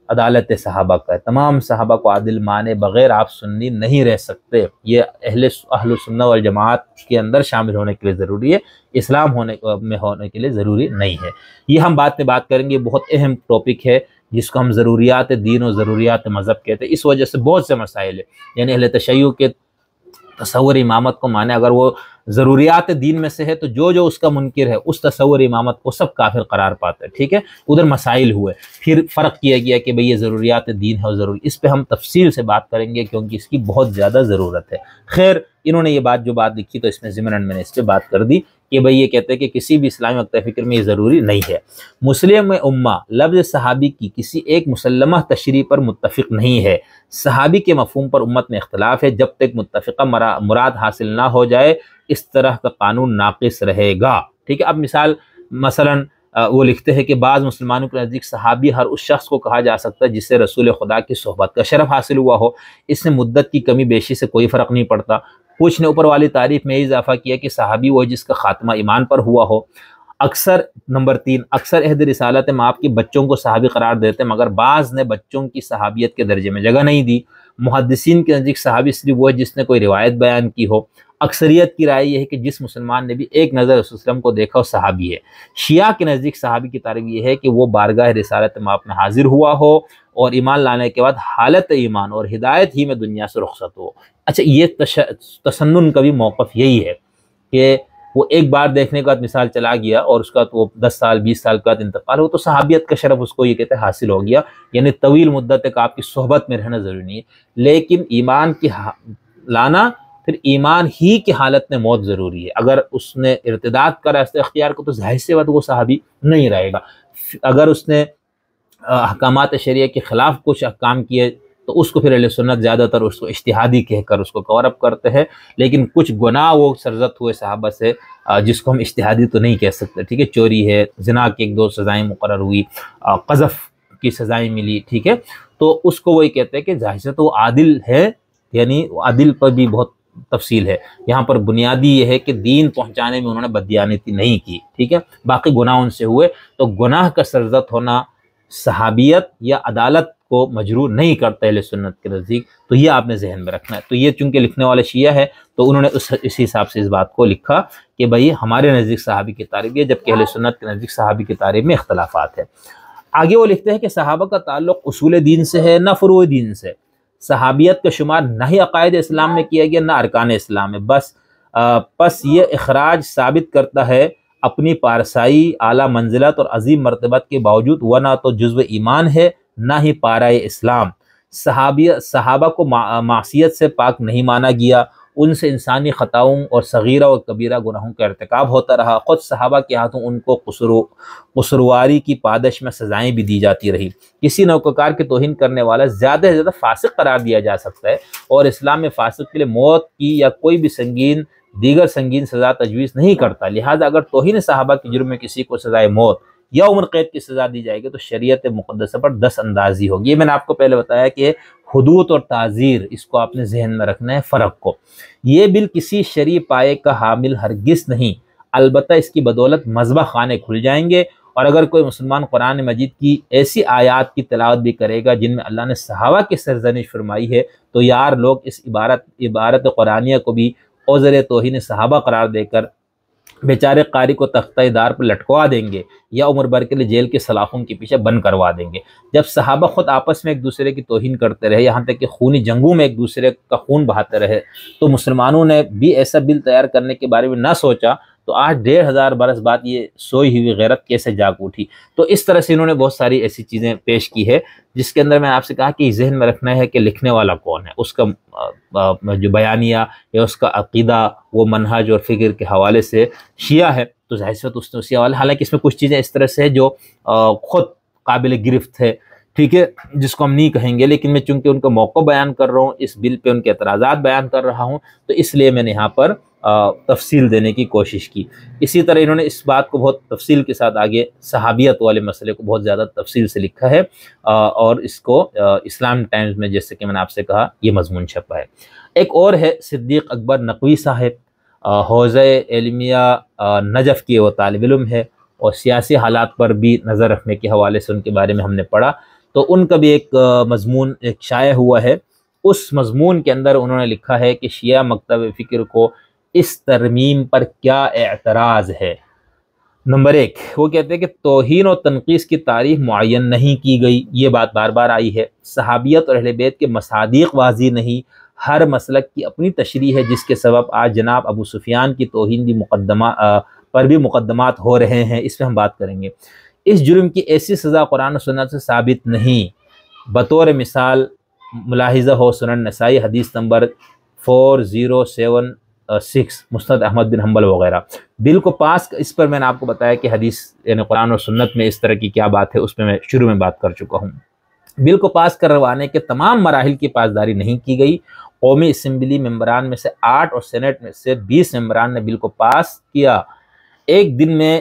[SPEAKER 1] عدالت صحابہ کا ہے، تمام صحابہ کو عادل مانے بغیر آپ سنی نہیں رہ سکتے، یہ اہل سنت والجماعت کے اندر شامل ہونے کے لیے ضروری ہے، اسلام میں ہونے کے لیے ضروری نہیں ہے۔ یہ ہم بات کریں گے، بہت اہم ٹاپک ہے جس کو ہم ضروریات دین و ضروریات مذہب کہتے ہیں۔ اس وجہ سے بہت سے مسائل ہیں، یعنی اہل تشیع کے تصور امامت کو مانے اگر وہ ضروریات دین میں سے ہے تو جو اس کا منکر ہے اس تصور امامت کو سب کافر قرار پاتے ہیں، ٹھیک ہے۔ ادھر مسائل ہوئے، پھر فرق کیا گیا کہ بھئی یہ ضروریات دین ہے اور ضروری، اس پہ ہم تفصیل سے بات کریں گے کیونکہ اس کی بہت زیادہ ضرورت ہے۔ خیر انہوں نے یہ بات جو بات لکھی تو اس میں ضمناً میں نے اس پہ بات کر دی کہ بھئی یہ کہتے ہیں کہ کسی بھی اسلامی مکتب فکر میں یہ ضروری نہیں ہے۔ مسلم امہ لفظ صحابی کی کسی ایک مسلمہ تشریح پر متفق نہیں ہے۔ صحابی کے مفہوم پر امت میں اختلاف ہے، جب تک متفقہ مراد حاصل نہ ہو جائے اس طرح کا قانون ناقص رہے گا، ٹھیک ہے۔ اب مثلا وہ لکھتے ہیں کہ بعض مسلمانوں کے نزدیک صحابی ہر اس شخص کو کہا جا سکتا ہے جس سے رسول خدا کی صحبت کا شرف حاصل ہوا ہو، اس میں مدت کی کمی بیشی سے کوئی فرق نہیں پڑتا۔ کچھ نے اوپر والی تعریف میں اضافہ کیا کہ صحابی وہ جس کا خاتمہ ایمان پر ہوا ہو۔ نمبر 3 اکثر عہد رسالت مآب کے بچوں کو صحابی قرار دیتے مگر بعض نے بچوں کی صحابیت کے درجے میں جگہ نہیں دی۔ محدثین کے نزدیک صحابی صرف وہ ہے جس نے کوئی روایت بیان کی ہو۔ اکثریت کی رائے یہ ہے کہ جس مسلمان نے بھی ایک نظر رسول وسلم کو دیکھا وہ صحابی ہے۔ شیعہ کے نزدیک صحابی کی تعریف یہ ہے کہ وہ بارگاہ رسالت مآب میں حاضر ہوا ہو اور ایمان لانے کے بعد حالت ایمان اور ہدایت ہی میں دنیا سے رخصت ہو۔ اچھا، یہ تسنن کا بھی موقف یہی ہے کہ وہ ایک بار دیکھنے کے بعد مثال چلا گیا اور اس کا وہ 10 سال 20 سال کے بعد انتقال ہو تو صحابیت کا شرف اس کو یہ کہتے ہیں حاصل ہو گیا، یعنی طویل مدت تک آپ کی صحبت میں رہنا ضروری نہیں ہے۔ لیکن ایمان کی لانا پھر ایمان ہی کی حالت میں موت ضروری ہے۔ اگر اس نے ارتداد کا راستہ اختیار کو تو ظاہر سی بات وہ صحابی نہیں رہے گا۔ اگر اس نے احکامات شریعہ کے خلاف کچھ احکام کیے تو اس کو پھر اہل سنت زیادہ تر اس کو اجتہادی کہہ کر اس کو کور اپ کرتے ہیں، لیکن کچھ گناہ وہ سرزد ہوئے صحابہ سے جس کو ہم اجتہادی تو نہیں کہہ سکتے، ٹھیک ہے۔ چوری ہے، زنا کی 1-2 سزائیں مقرر ہوئی، قذف کی سزائیں ملی، ٹھیک ہے، تو اس کو وہی کہتے ہیں کہ ظاہر سے تو وہ عادل ہے، یعنی عادل پر بھی بہت تفصیل ہے۔ یہاں پر بنیادی یہ ہے کہ دین پہنچانے میں انہوں نے بددیانتی نہیں کی، ٹھیک ہے، باقی گناہ ان سے ہوئے تو گناہ کا سرزد ہونا صحابیت یا عدالت کو مجروح نہیں کرتا اہل سنت کے نزدیک، تو یہ آپ نے ذہن میں رکھنا ہے۔ تو یہ چونکہ لکھنے والے شیعہ ہے تو انہوں نے اس حساب سے اس بات کو لکھا کہ بھئی ہمارے نزدیک صحابی کی تعریف ہے، جبکہ اہل سنت کے نزدیک صحابی کی تعریف میں اختلافات ہے۔ آگے وہ لکھتے ہیں کہ صحابہ کا تعلق اصول دین سے ہے نہ فروع دین سے، صحابیت کا شمار نہ ہی عقائد اسلام میں کیا گیا نہ ارکان اسلام میں، بس یہ اخراج ثابت کرتا ہے اپنی پارسائی، اعلیٰ منزلت اور عظیم مرتبت کے باوجود وہ نہ تو جزو ایمان ہے نہ ہی پارہ اسلام۔ صحابہ کو معصیت سے پاک نہیں مانا گیا، ان سے انسانی خطاؤں اور صغیرہ اور کبیرہ گناہوں کا ارتکاب ہوتا رہا، خود صحابہ کے ہاتھوں ان کو قصورواری کی پادش میں سزائیں بھی دی جاتی رہی۔ کسی نوکرکار کی توہین کرنے والا زیادہ سے زیادہ فاسق قرار دیا جا سکتا ہے اور اسلام میں فاسق کے لیے موت کی یا کوئی بھی دیگر سنگین سزا تجویز نہیں کرتا، لہٰذا اگر توہین صحابہ کے جرم میں کسی کو سزائے موت یا عمر قید کی سزا دی جائے گی تو شریعت مقدسہ پر دست اندازی ہوگی۔ یہ میں نے آپ کو پہلے بتایا کہ حدود اور تعزیر، اس کو آپ نے ذہن میں رکھنا ہے فرق کو۔ یہ بل کسی شرعی پائے کا حامل ہرگز نہیں، البتہ اس کی بدولت مذبح خانے کھل جائیں گے، اور اگر کوئی مسلمان قرآن مجید کی ایسی آیات کی تلاوت بھی کرے گا جن میں اللہ نے صحابہ کی سرزنش فرمائی ہے تو یار لوگ اس عبارت قرآنیہ کو بھی عذر توہین صحابہ قرار دے کر بیچارے قاری کو تختہ دار پر لٹکوا دیں گے یا عمر بھر کے لیے جیل کے سلاخوں کے پیچھے بند کروا دیں گے۔ جب صحابہ خود آپس میں ایک دوسرے کی توہین کرتے رہے، یہاں تک کہ خونی جنگوں میں ایک دوسرے کا خون بہاتے رہے، تو مسلمانوں نے بھی ایسا بل تیار کرنے کے بارے میں نہ سوچا تو آج 1500 برس بعد یہ سوئی ہوئی غیرت کیسے جاگ اٹھی۔ تو اس طرح سے انہوں نے بہت ساری ایسی چیزیں پیش کی ہے جس کے اندر میں آپ سے کہا کہ ذہن میں رکھنا ہے کہ لکھنے والا کون ہے، اس کا جو بیانیہ یا اس کا عقیدہ وہ منہج اور فکر کے حوالے سے شیعہ ہے تو ظاہر سی بات اس نے اسی حوالے، حالانکہ اس میں کچھ چیزیں اس طرح سے ہے جو خود قابل گرفت ہے، ٹھیک ہے، جس کو ہم نہیں کہیں گے، لیکن میں چونکہ ان کا موقع بیان کر رہا ہوں، اس بل پہ ان کے اعتراضات بیان کر رہا ہوں، تو اس لیے میں نے یہاں پر تفصیل دینے کی کوشش کی۔ اسی طرح انہوں نے اس بات کو بہت تفصیل کے ساتھ آگے صحابیت والے مسئلے کو بہت زیادہ تفصیل سے لکھا ہے، اور اس کو اسلام ٹائمز میں جیسے کہ میں نے آپ سے کہا یہ مضمون چھپا ہے۔ ایک اور ہے صدیق اکبر نقوی صاحب، حوزہ علمیہ نجف کی وہ طالب علم ہے، اور سیاسی حالات پر بھی نظر رکھنے کے حوالے سے ان کے بارے میں ہم نے پڑھا، تو ان کا بھی ایک مضمون ایک شائع ہوا ہے۔ اس مضمون کے اندر انہوں نے لکھا ہے کہ شیعہ مکتب فکر کو اس ترمیم پر کیا اعتراض ہے۔ نمبر 1، وہ کہتے ہیں کہ توہین و تنقیص کی تعریف معین نہیں کی گئی، یہ بات بار بار آئی ہے۔ صحابیت اور اہل بیت کے مصادیق واضح نہیں، ہر مسلک کی اپنی تشریح ہے، جس کے سبب آج جناب ابو سفیان کی توہین کی پر بھی مقدمات ہو رہے ہیں، اس پہ ہم بات کریں گے۔ اس جرم کی ایسی سزا قرآن و سنت سے ثابت نہیں۔ بطور مثال ملاحظہ ہو سنن نسائی حدیث نمبر 4076، مسند احمد بن حنبل وغیرہ۔ بل کو پاس، اس پر میں نے آپ کو بتایا کہ حدیث یعنی قرآن اور سنت میں اس طرح کی کیا بات ہے، اس پہ میں شروع میں بات کر چکا ہوں۔ بل کو پاس کروانے کے تمام مراحل کی پاسداری نہیں کی گئی۔ قومی اسمبلی ممبران میں سے 8 اور سینٹ میں سے 20 ممبران نے بل کو پاس کیا۔ ایک دن میں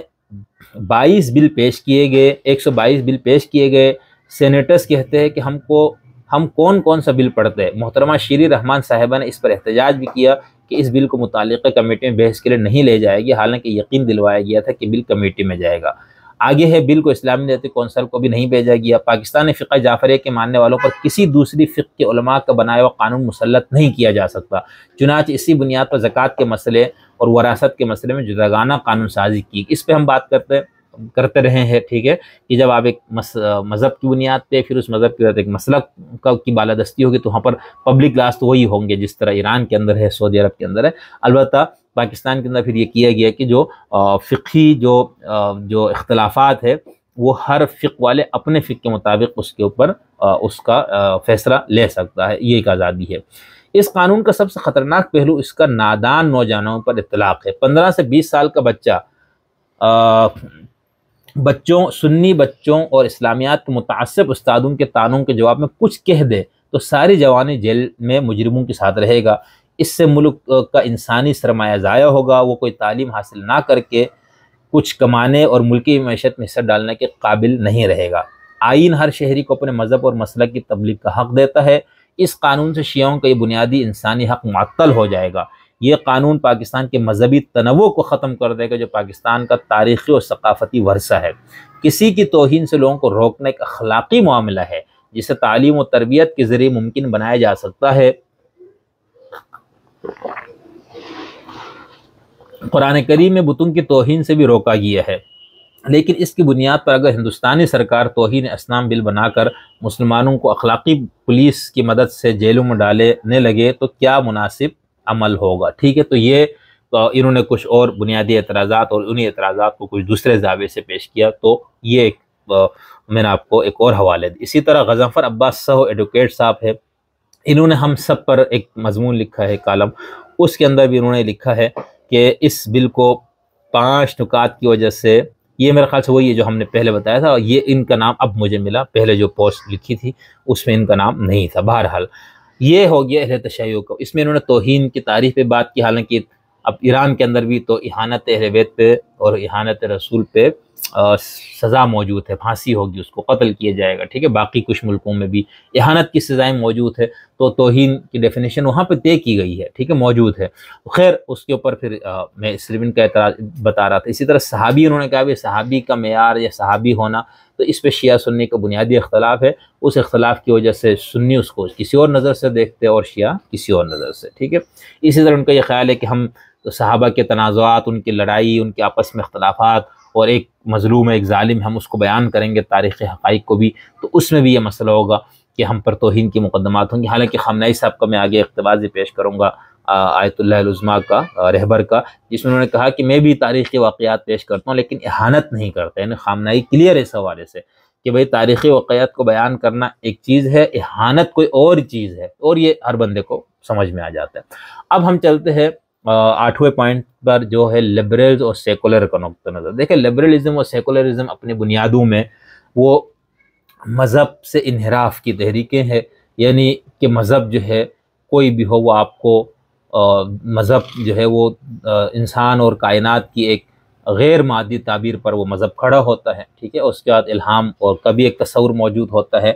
[SPEAKER 1] 22 بل پیش کیے گئے، 122 بل پیش کیے گئے۔ سینیٹرز کہتے ہیں کہ ہم کون سا بل پڑھتے ہیں۔ محترمہ شیری رحمان صاحبہ نے اس پر احتجاج بھی کیا کہ اس بل کو متعلقہ کمیٹی میں بحث کے لیے نہیں لے جائے گی، حالانکہ یقین دلوایا گیا تھا کہ بل کمیٹی میں جائے گا۔ آگے ہے، بل کو اسلامی نجاتی کونسل کو بھی نہیں بھیجا گیا۔ پاکستانی فقہ جعفریہ کے ماننے والوں پر کسی دوسری فقہ کے علماء کا بنایا ہوا قانون مسلط نہیں کیا جا سکتا، چنانچہ اسی بنیاد پر زکوٰۃ کے مسئلے اور وراثت کے مسئلے میں جداگانہ قانون سازی کی۔ اس پہ ہم بات کرتے رہے ہیں، ٹھیک ہے، کہ جب آپ ایک مذہب کی بنیاد پہ، پھر اس مذہب کی ایک مسلک کی بالادستی ہوگی تو وہاں پر پبلک لاس تو وہی ہوں گے جس طرح ایران کے اندر ہے، سعودی عرب کے اندر ہے۔ البتہ پاکستان کے اندر پھر یہ کیا گیا کہ جو فقہی جو اختلافات ہے وہ ہر فقہ والے اپنے فقہ کے مطابق اس کے اوپر اس کا فیصلہ لے سکتا ہے، یہ ایک آزادی ہے۔ اس قانون کا سب سے خطرناک پہلو اس کا نادان نوجوانوں پر اطلاق ہے۔ 15 سے 20 سال کا بچہ سنی بچوں اور اسلامیات کے متعصب استادوں کے طعنوں کے جواب میں کچھ کہہ دے تو ساری جوانی جیل میں مجرموں کے ساتھ رہے گا۔ اس سے ملک کا انسانی سرمایہ ضائع ہوگا، وہ کوئی تعلیم حاصل نہ کر کے کچھ کمانے اور ملکی معیشت میں حصہ ڈالنے کے قابل نہیں رہے گا۔ آئین ہر شہری کو اپنے مذہب اور مسلک کی تبلیغ کا حق دیتا ہے۔ اس قانون سے شیعوں کا یہ بنیادی انسانی حق معطل ہو جائے گا۔ یہ قانون پاکستان کے مذہبی تنوع کو ختم کر دے گا، جو پاکستان کا تاریخی اور ثقافتی ورثہ ہے۔ کسی کی توہین سے لوگوں کو روکنا ایک اخلاقی معاملہ ہے، جسے تعلیم و تربیت کے ذریعے ممکن بنایا جا سکتا ہے۔ قرآن کریم میں بتوں کی توہین سے بھی روکا گیا ہے، لیکن اس کی بنیاد پر اگر ہندوستانی سرکار توہین اسلام بل بنا کر مسلمانوں کو اخلاقی پولیس کی مدد سے جیلوں میں ڈالنے لگے تو کیا مناسب عمل ہوگا؟ ٹھیک ہے، تو یہ انہوں نے کچھ اور بنیادی اعتراضات اور انہی اعتراضات کو کچھ دوسرے زاویے سے پیش کیا، تو یہ میں نے آپ کو ایک اور حوالے دی۔ اسی طرح غضنفر عباس صاحب ایڈوکیٹ صاحب ہے، انہوں نے ہم سب پر ایک مضمون لکھا ہے، کالم، اس کے اندر بھی انہوں نے لکھا ہے کہ اس بل کو 5 نکات کی وجہ سے، یہ میرے خیال سے وہی ہے جو ہم نے پہلے بتایا تھا، اور یہ ان کا نام اب مجھے ملا، پہلے جو پوسٹ لکھی تھی اس میں ان کا نام نہیں تھا۔ بہرحال یہ ہو گیا اہل تشیع کو۔ اس میں انہوں نے توہین کی تعریف پہ بات کی، حالانکہ اب ایران کے اندر بھی تو اہانت اہل بیت پہ اور اہانت رسول پہ سزا موجود ہے، پھانسی ہوگی، اس کو قتل کیا جائے گا، ٹھیک ہے۔ باقی کچھ ملکوں میں بھی اہانت کی سزائیں موجود ہے، تو توہین کی ڈیفینیشن وہاں پہ طے کی گئی ہے، ٹھیک ہے، موجود ہے۔ خیر اس کے اوپر پھر میں اسلم کا اعتراض بتا رہا تھا۔ اسی طرح صحابی، انہوں نے کہا کہ صحابی کا معیار یا صحابی ہونا، تو اس پہ شیعہ سنی کا بنیادی اختلاف ہے۔ اس اختلاف کی وجہ سے سنی اس کو کسی اور نظر سے دیکھتے اور شیعہ کسی اور نظر سے، ٹھیک ہے۔ اسی طرح ان کا یہ خیال ہے کہ ہم صحابہ کے تنازعات، ان کی لڑائی، ان کے آپس میں اختلافات، اور ایک مظلوم ہے ایک ظالم ہے، ہم اس کو بیان کریں گے، تاریخ حقائق کو بھی، تو اس میں بھی یہ مسئلہ ہوگا کہ ہم پر توہین کی مقدمات ہوں گی۔ حالانکہ خامنہئی صاحب کا میں آگے اقتباس بھی پیش کروں گا آیت اللہ العظمیٰ کا، رہبر کا، جس میں انہوں نے کہا کہ میں بھی تاریخی واقعات پیش کرتا ہوں لیکن اہانت نہیں کرتا، یعنی خامنہئی کلیئر ہے اس حوالے سے کہ بھئی تاریخی واقعات کو بیان کرنا ایک چیز ہے، اہانت کوئی اور چیز ہے، اور یہ ہر بندے کو سمجھ میں آ جاتا ہے۔ اب ہم چلتے ہیں 8ویں پوائنٹ پر، جو ہے لبرلز اور سیکولر کا نقطہ نظر۔ دیکھیں لبرلزم اور سیکولرزم اپنی بنیادوں میں وہ مذہب سے انحراف کی تحریکیں ہیں، یعنی کہ مذہب جو ہے کوئی بھی ہو، وہ آپ کو مذہب جو ہے وہ انسان اور کائنات کی ایک غیر مادی تعبیر پر وہ مذہب کھڑا ہوتا ہے، ٹھیک ہے، اس کے بعد الہام اور کبھی ایک تصور موجود ہوتا ہے،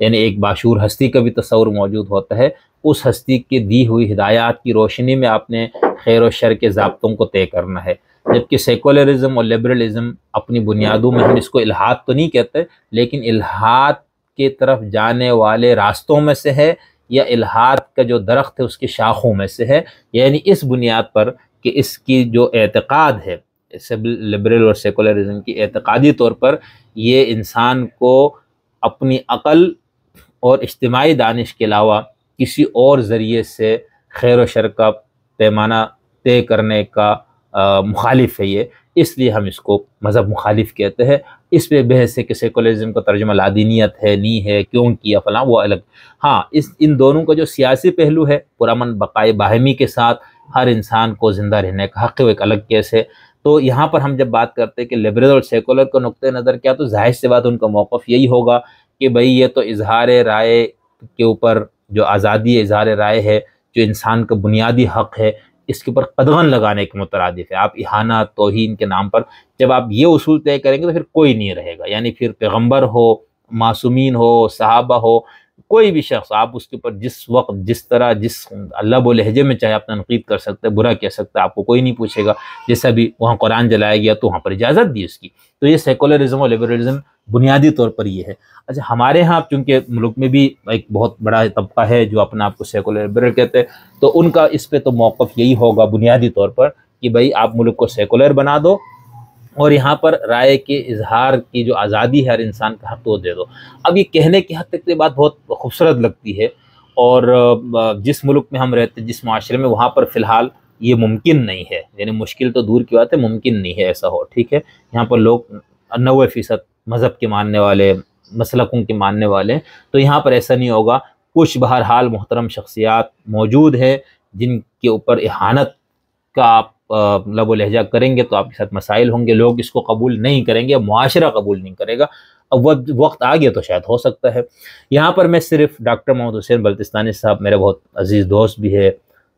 [SPEAKER 1] یعنی ایک باشعور ہستی کا بھی تصور موجود ہوتا ہے، اس ہستی کی دی ہوئی ہدایات کی روشنی میں آپ نے خیر و شر کے ضابطوں کو طے کرنا ہے۔ جبکہ سیکولرزم اور لبرلزم اپنی بنیادوں میں ہم اس کو الحاد تو نہیں کہتے، لیکن الحاد کی طرف جانے والے راستوں میں سے ہے، یا الحاد کا جو درخت ہے اس کی شاخوں میں سے ہے، یعنی اس بنیاد پر کہ اس کی جو اعتقاد ہے لبرل اور سیکولرزم کی، اعتقادی طور پر یہ انسان کو اپنی عقل اور اجتماعی دانش کے علاوہ کسی اور ذریعے سے خیر و شر کا پیمانہ طے کرنے کا مخالف ہے یہ، اس لیے ہم اس کو مذہب مخالف کہتے ہیں۔ اس پہ بحث ہے کہ سیکولرزم کا ترجمہ لادینیت ہے، نہیں ہے، کیوں کیا فلاں، وہ الگ۔ ہاں، ان دونوں کا جو سیاسی پہلو ہے، پرامن بقائے باہمی کے ساتھ ہر انسان کو زندہ رہنے کا حق ہے، وہ ایک الگ کیس ہے۔ تو یہاں پر ہم جب بات کرتے ہیں کہ لبرل اور سیکولر کا نقطہ نظر کیا، تو ظاہر سی بات ان کا موقف یہی ہوگا کہ بھئی یہ تو اظہار رائے کے اوپر، جو آزادی اظہار رائے ہے، جو انسان کا بنیادی حق ہے، اس کے اوپر قدغن لگانے کے مترادف ہے۔ آپ اہانہ توہین کے نام پر جب آپ یہ اصول طے کریں گے تو پھر کوئی نہیں رہے گا، یعنی پھر پیغمبر ہو، معصومین ہو، صحابہ ہو، کوئی بھی شخص آپ اس کے اوپر جس وقت جس طرح جس لب و لہجے میں چاہے آپ تنقید کر سکتے، برا کہہ سکتے، آپ کو کوئی نہیں پوچھے گا۔ جیسا بھی وہاں قرآن جلایا گیا تو وہاں پر اجازت دی اس کی۔ تو یہ سیکولرزم اور لبرلزم بنیادی طور پر یہ ہے۔ اچھا، ہمارے ہاں چونکہ ملک میں بھی ایک بہت بڑا طبقہ ہے جو اپنا آپ کو سیکولر لبرل کہتے ہیں، تو ان کا اس پہ تو موقف یہی ہوگا بنیادی طور پر کہ بھئی آپ ملک کو سیکولر بنا دو اور یہاں پر رائے کے اظہار کی جو آزادی ہے ہر انسان کا حق وہ دے دو۔ اب یہ کہنے کی حد تک یہ بات بہت خوبصورت لگتی ہے، اور جس ملک میں ہم رہتے، جس معاشرے میں، وہاں پر فی الحال یہ ممکن نہیں ہے، یعنی مشکل تو دور کی بات ہے، ممکن نہیں ہے ایسا ہو، ٹھیک ہے۔ یہاں پر لوگ 90% مذہب کے ماننے والے، مسلکوں کے ماننے والے، تو یہاں پر ایسا نہیں ہوگا۔ کچھ بہرحال محترم شخصیات موجود ہیں جن کے اوپر اہانت کا آپ لب و لہجہ کریں گے تو آپ کے ساتھ مسائل ہوں گے، لوگ اس کو قبول نہیں کریں گے، معاشرہ قبول نہیں کرے گا۔ اب وقت آ گیا تو شاید ہو سکتا ہے۔ یہاں پر میں صرف ڈاکٹر محمد حسین بلتستانی صاحب، میرے بہت عزیز دوست بھی ہے،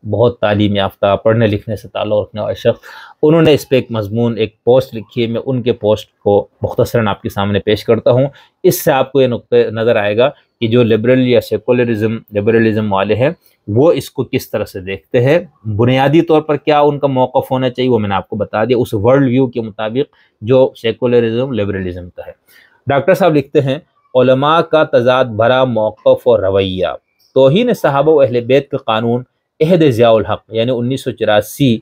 [SPEAKER 1] بہت تعلیم یافتہ، پڑھنے لکھنے سے تعلق رکھنے والے شخص، انہوں نے اس پہ ایک مضمون، ایک پوسٹ لکھی ہے، میں ان کے پوسٹ کو مختصراً آپ کے سامنے پیش کرتا ہوں۔ اس سے آپ کو یہ نقطہ نظر آئے گا کہ جو لبرل یا لبرلزم والے ہیں وہ اس کو کس طرح سے دیکھتے ہیں، بنیادی طور پر کیا ان کا موقف ہونا چاہیے، وہ میں نے آپ کو بتا دیا اس ورلڈ ویو کے مطابق جو سیکولرزم لبرلزم کا ہے۔ ڈاکٹر صاحب لکھتے ہیں، علماء کا تضاد بھرا موقف اور رویہ، توہین صحابہ و اہل بیت کا قانون عہد ضیاء الحق یعنی 1984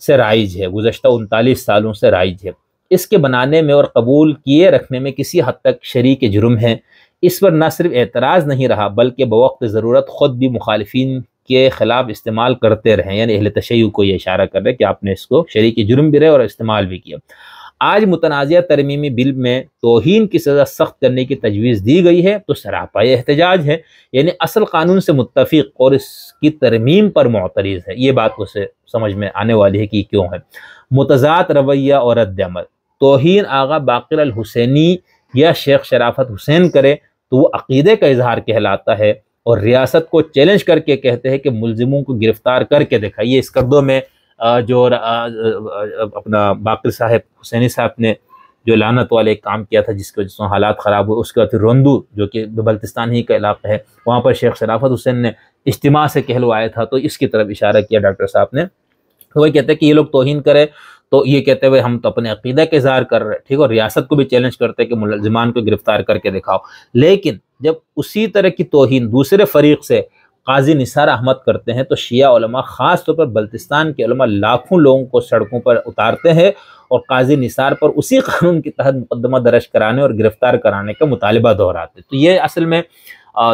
[SPEAKER 1] سے رائج ہے، گزشتہ 39 سالوں سے رائج ہے۔ اس کے بنانے میں اور قبول کیے رکھنے میں کسی حد تک شریک جرم ہے۔ اس پر نہ صرف اعتراض نہیں رہا بلکہ بوقت ضرورت خود بھی مخالفین کے خلاف استعمال کرتے رہے، یعنی اہل تشیع کو یہ اشارہ کر رہے کہ آپ نے اس کو شریک جرم بھی رہے اور استعمال بھی کیا۔ آج متنازعہ ترمیمی بل میں توہین کی سزا سخت کرنے کی تجویز دی گئی ہے تو سراپا احتجاج ہے، یعنی اصل قانون سے متفق اور اس کی ترمیم پر معترض ہے۔ یہ بات اسے سمجھ میں آنے والی ہے کہ کیوں ہے۔ متضاد رویہ اور رد عمل، توہین آغا باقر الحسینی یا شیخ شرافت حسین کرے تو وہ عقیدے کا اظہار کہلاتا ہے، اور ریاست کو چیلنج کر کے کہتے ہیں کہ ملزموں کو گرفتار کر کے دکھائیے۔ اس کردوں میں جو اپنا باقر صاحب حسینی صاحب نے جو لعنت والے ایک کام کیا تھا جس کی وجہ سے حالات خراب ہوئے، اس کے بعد پھر روندو جو کہ بلتستان ہی کا علاقہ ہے، وہاں پر شیخ شرافت حسین نے اجتماع سے کہلوایا تھا، تو اس کی طرف اشارہ کیا ڈاکٹر صاحب نے۔ وہ کہتے ہیں کہ یہ لوگ توہین کرے تو یہ کہتے ہوئے ہم تو اپنے عقیدہ کے اظہار کر رہے، ٹھیک، اور ریاست کو بھی چیلنج کرتے ہیں کہ ملزمان کو گرفتار کر کے دکھاؤ۔ لیکن جب اسی طرح کی توہین دوسرے فریق سے قاضی نثار احمد کرتے ہیں تو شیعہ علماء، خاص طور پر بلتستان کے علماء، لاکھوں لوگوں کو سڑکوں پر اتارتے ہیں اور قاضی نثار پر اسی قانون کے تحت مقدمہ درج کرانے اور گرفتار کرانے کا مطالبہ دہراتے ہیں۔ تو یہ اصل میں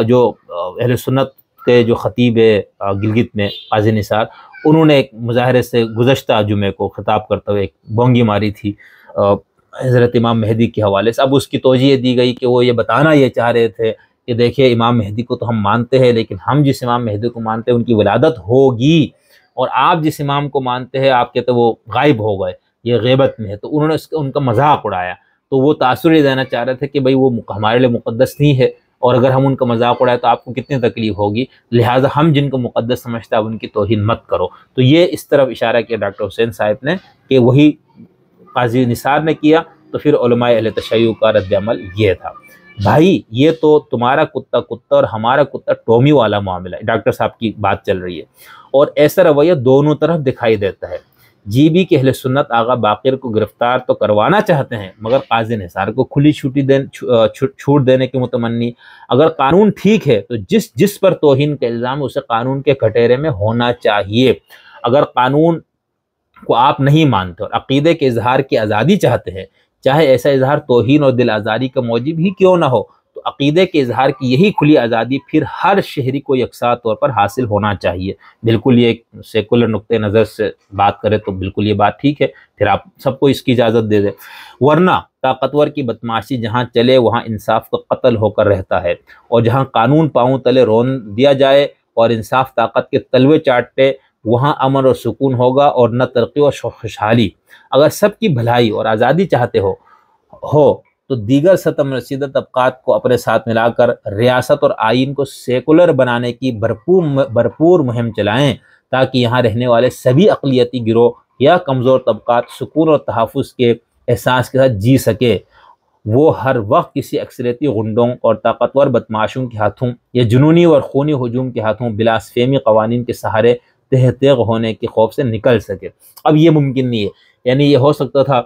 [SPEAKER 1] جو اہل سنت کے جو خطیب ہے گلگت میں قاضی نثار، انہوں نے ایک مظاہرے سے گزشتہ جمعے کو خطاب کرتے ہوئے ایک بونگی ماری تھی حضرت امام مہدی کے حوالے سے۔ اب اس کی توجیہ دی گئی کہ وہ یہ بتانا یہ چاہ رہے تھے کہ دیکھیں امام مہدی کو تو ہم مانتے ہیں، لیکن ہم جس امام مہدی کو مانتے ہیں ان کی ولادت ہوگی، اور آپ جس امام کو مانتے ہیں آپ کہتے وہ غائب ہو گئے، یہ غیبت میں ہے۔ تو انہوں نے ان کا مذاق اڑایا، تو وہ تاثر یہ دینا چاہ رہے تھے کہ بھئی وہ ہمارے لیے مقدس نہیں ہے، اور اگر ہم ان کا مذاق اڑائے تو آپ کو کتنی تکلیف ہوگی، لہٰذا ہم جن کو مقدس سمجھتا ہے ان کی توہین مت کرو۔ تو یہ اس طرف اشارہ کیا ڈاکٹر حسین صاحب نے کہ وہی قاضی نثار نے کیا، تو پھر علماء اہل تشیع کا رد عمل یہ تھا۔ بھائی یہ تو تمہارا کتا کتا اور ہمارا کتا ٹومی والا معاملہ ہے، ڈاکٹر صاحب کی بات چل رہی ہے، اور ایسا رویہ دونوں طرف دکھائی دیتا ہے۔ جی بی کے اہل سنت آغا باقر کو گرفتار تو کروانا چاہتے ہیں، مگر قاضی نثار کو کھلی چھوٹ دینے کے متمنی۔ اگر قانون ٹھیک ہے تو جس پر توہین کا الزام اسے قانون کے کٹہرے میں ہونا چاہیے۔ اگر قانون کو آپ نہیں مانتے اور عقیدے کے اظہار کی آزادی چاہتے ہیں، چاہے ایسا اظہار توہین اور دل آزاری کا موجب ہی کیوں نہ ہو، تو عقیدے کے اظہار کی یہی کھلی آزادی پھر ہر شہری کو یکساں طور پر حاصل ہونا چاہیے۔ بالکل یہ ایک سیکولر نقطہ نظر سے بات کرے تو بالکل یہ بات ٹھیک ہے، پھر آپ سب کو اس کی اجازت دے دیں، ورنہ طاقتور کی بدمعاشی جہاں چلے وہاں انصاف کا قتل ہو کر رہتا ہے، اور جہاں قانون پاؤں تلے رون دیا جائے اور انصاف طاقت کے تلوے چاٹے، وہاں امن اور سکون ہوگا اور نہ ترقی اور خوشحالی۔ اگر سب کی بھلائی اور آزادی چاہتے ہو تو دیگر ستم رسیدہ طبقات کو اپنے ساتھ ملا کر ریاست اور آئین کو سیکولر بنانے کی بھرپور مہم چلائیں، تاکہ یہاں رہنے والے سبھی اقلیتی گروہ یا کمزور طبقات سکون اور تحفظ کے احساس کے ساتھ جی سکے۔ وہ ہر وقت کسی اکثریتی غنڈوں اور طاقتور بدمعاشوں کے ہاتھوں یا جنونی اور خونی ہجوم کے ہاتھوں بلاسفیمی قوانین کے سہارے تہ تیغ ہونے کے خوف سے نکل سکے۔ اب یہ ممکن نہیں ہے، یعنی یہ ہو سکتا تھا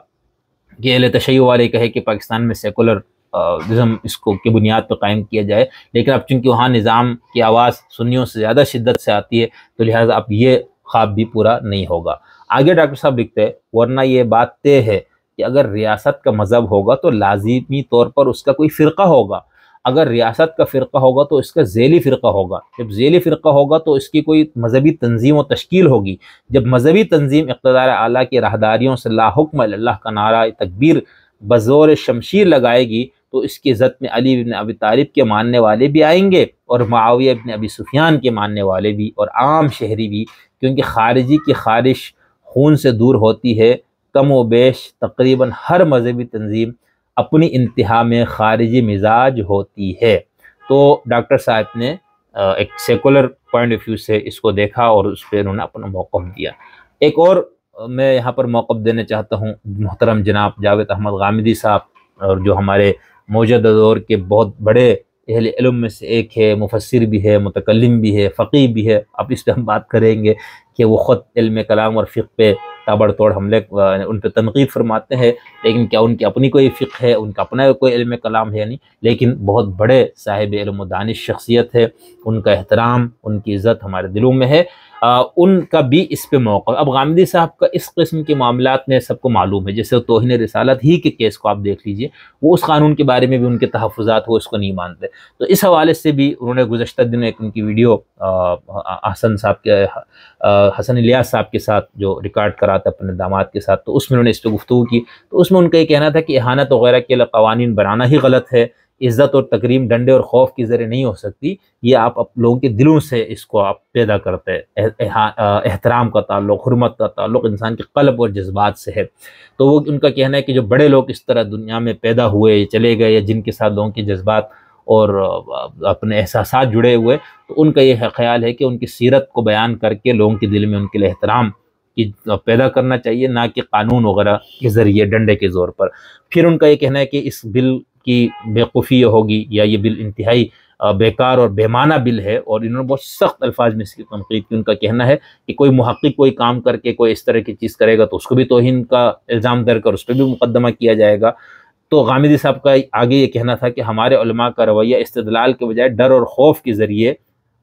[SPEAKER 1] کہ اہل تشیع والے کہے کہ پاکستان میں سیکولرزم اس کو کی بنیاد پر قائم کیا جائے، لیکن اب چونکہ وہاں نظام کی آواز سنیوں سے زیادہ شدت سے آتی ہے تو لہٰذا اب یہ خواب بھی پورا نہیں ہوگا۔ آگے ڈاکٹر صاحب لکھتے ہیں، ورنہ یہ بات طے ہے کہ اگر ریاست کا مذہب ہوگا تو لازمی طور پر اس کا کوئی فرقہ ہوگا، اگر ریاست کا فرقہ ہوگا تو اس کا ذیلی فرقہ ہوگا، جب ذیلی فرقہ ہوگا تو اس کی کوئی مذہبی تنظیم و تشکیل ہوگی، جب مذہبی تنظیم اقتدار اعلیٰ کی راہداریوں سے لا حکم الا اللہ کا نعرہ تکبیر بزور شمشیر لگائے گی تو اس کی عزت میں علی بن ابی طالب کے ماننے والے بھی آئیں گے اور معاویہ بن ابی سفیان کے ماننے والے بھی اور عام شہری بھی، کیونکہ خارجی کی خارش خون سے دور ہوتی ہے۔ کم و بیش تقریباً ہر مذہبی تنظیم اپنی انتہا میں خارجی مزاج ہوتی ہے۔ تو ڈاکٹر صاحب نے ایک سیکولر پوائنٹ آف ویو سے اس کو دیکھا اور اس پہ انہوں نے اپنا موقف دیا۔ ایک اور میں یہاں پر موقف دینا چاہتا ہوں محترم جناب جاوید احمد غامدی صاحب، اور جو ہمارے موجودہ دور کے بہت بڑے اہل علم میں سے ایک ہے، مفسر بھی ہے، متکلم بھی ہے، فقیہ بھی ہے۔ اب اس پہ ہم بات کریں گے کہ وہ خود علم کلام اور فقہ پہ تابڑ توڑ حملے ان پہ تنقید فرماتے ہیں، لیکن کیا ان کی اپنی کوئی فقہ ہے، ان کا اپنا کوئی علم کلام ہے؟ نہیں، لیکن بہت بڑے صاحب علم و دانش شخصیت ہے، ان کا احترام، ان کی عزت ہمارے دلوں میں ہے، ان کا بھی اس پہ موقع۔ اب غامدی صاحب کا اس قسم کے معاملات میں سب کو معلوم ہے، جیسے توہین رسالت ہی کے کیس کو آپ دیکھ لیجئے، وہ اس قانون کے بارے میں بھی ان کے تحفظات وہ اس کو نہیں مانتے، تو اس حوالے سے بھی انہوں نے گزشتہ دنوں ایک ان کی ویڈیو حسن الیاس صاحب کے ساتھ جو ریکارڈ کرا تھا اپنے داماد کے ساتھ، تو اس میں انہوں نے اس پہ گفتگو کی، تو اس میں ان کا یہ کہنا تھا کہ اہانت وغیرہ کے لیے قوانین بنانا ہی غلط ہے، عزت اور تکریم ڈنڈے اور خوف کے ذریعے نہیں ہو سکتی، یہ آپ لوگوں کے دلوں سے اس کو آپ پیدا کرتے ہیں۔ احترام کا تعلق، حرمت کا تعلق انسان کے قلب اور جذبات سے ہے۔ تو وہ ان کا کہنا ہے کہ جو بڑے لوگ اس طرح دنیا میں پیدا ہوئے چلے گئے، یا جن کے ساتھ لوگوں کے جذبات اور اپنے احساسات جڑے ہوئے، تو ان کا یہ خیال ہے کہ ان کی سیرت کو بیان کر کے لوگوں کے دل میں ان کے لیے احترام کی پیدا کرنا چاہیے، نہ کہ قانون وغیرہ کے ذریعے ڈنڈے کے زور پر۔ پھر ان کا یہ کہنا ہے کہ اس بل کی بیوقوفی ہوگی، یا یہ بل انتہائی بیکار اور بے معنی بل ہے، اور انہوں نے بہت سخت الفاظ میں اس کی تنقید کی۔ ان کا کہنا ہے کہ کوئی محقق کوئی کام کر کے کوئی اس طرح کی چیز کرے گا تو اس کو بھی توہین کا الزام در کر اس پہ بھی مقدمہ کیا جائے گا۔ تو غامدی صاحب کا آگے یہ کہنا تھا کہ ہمارے علماء کا رویہ استدلال کے بجائے ڈر اور خوف کے ذریعے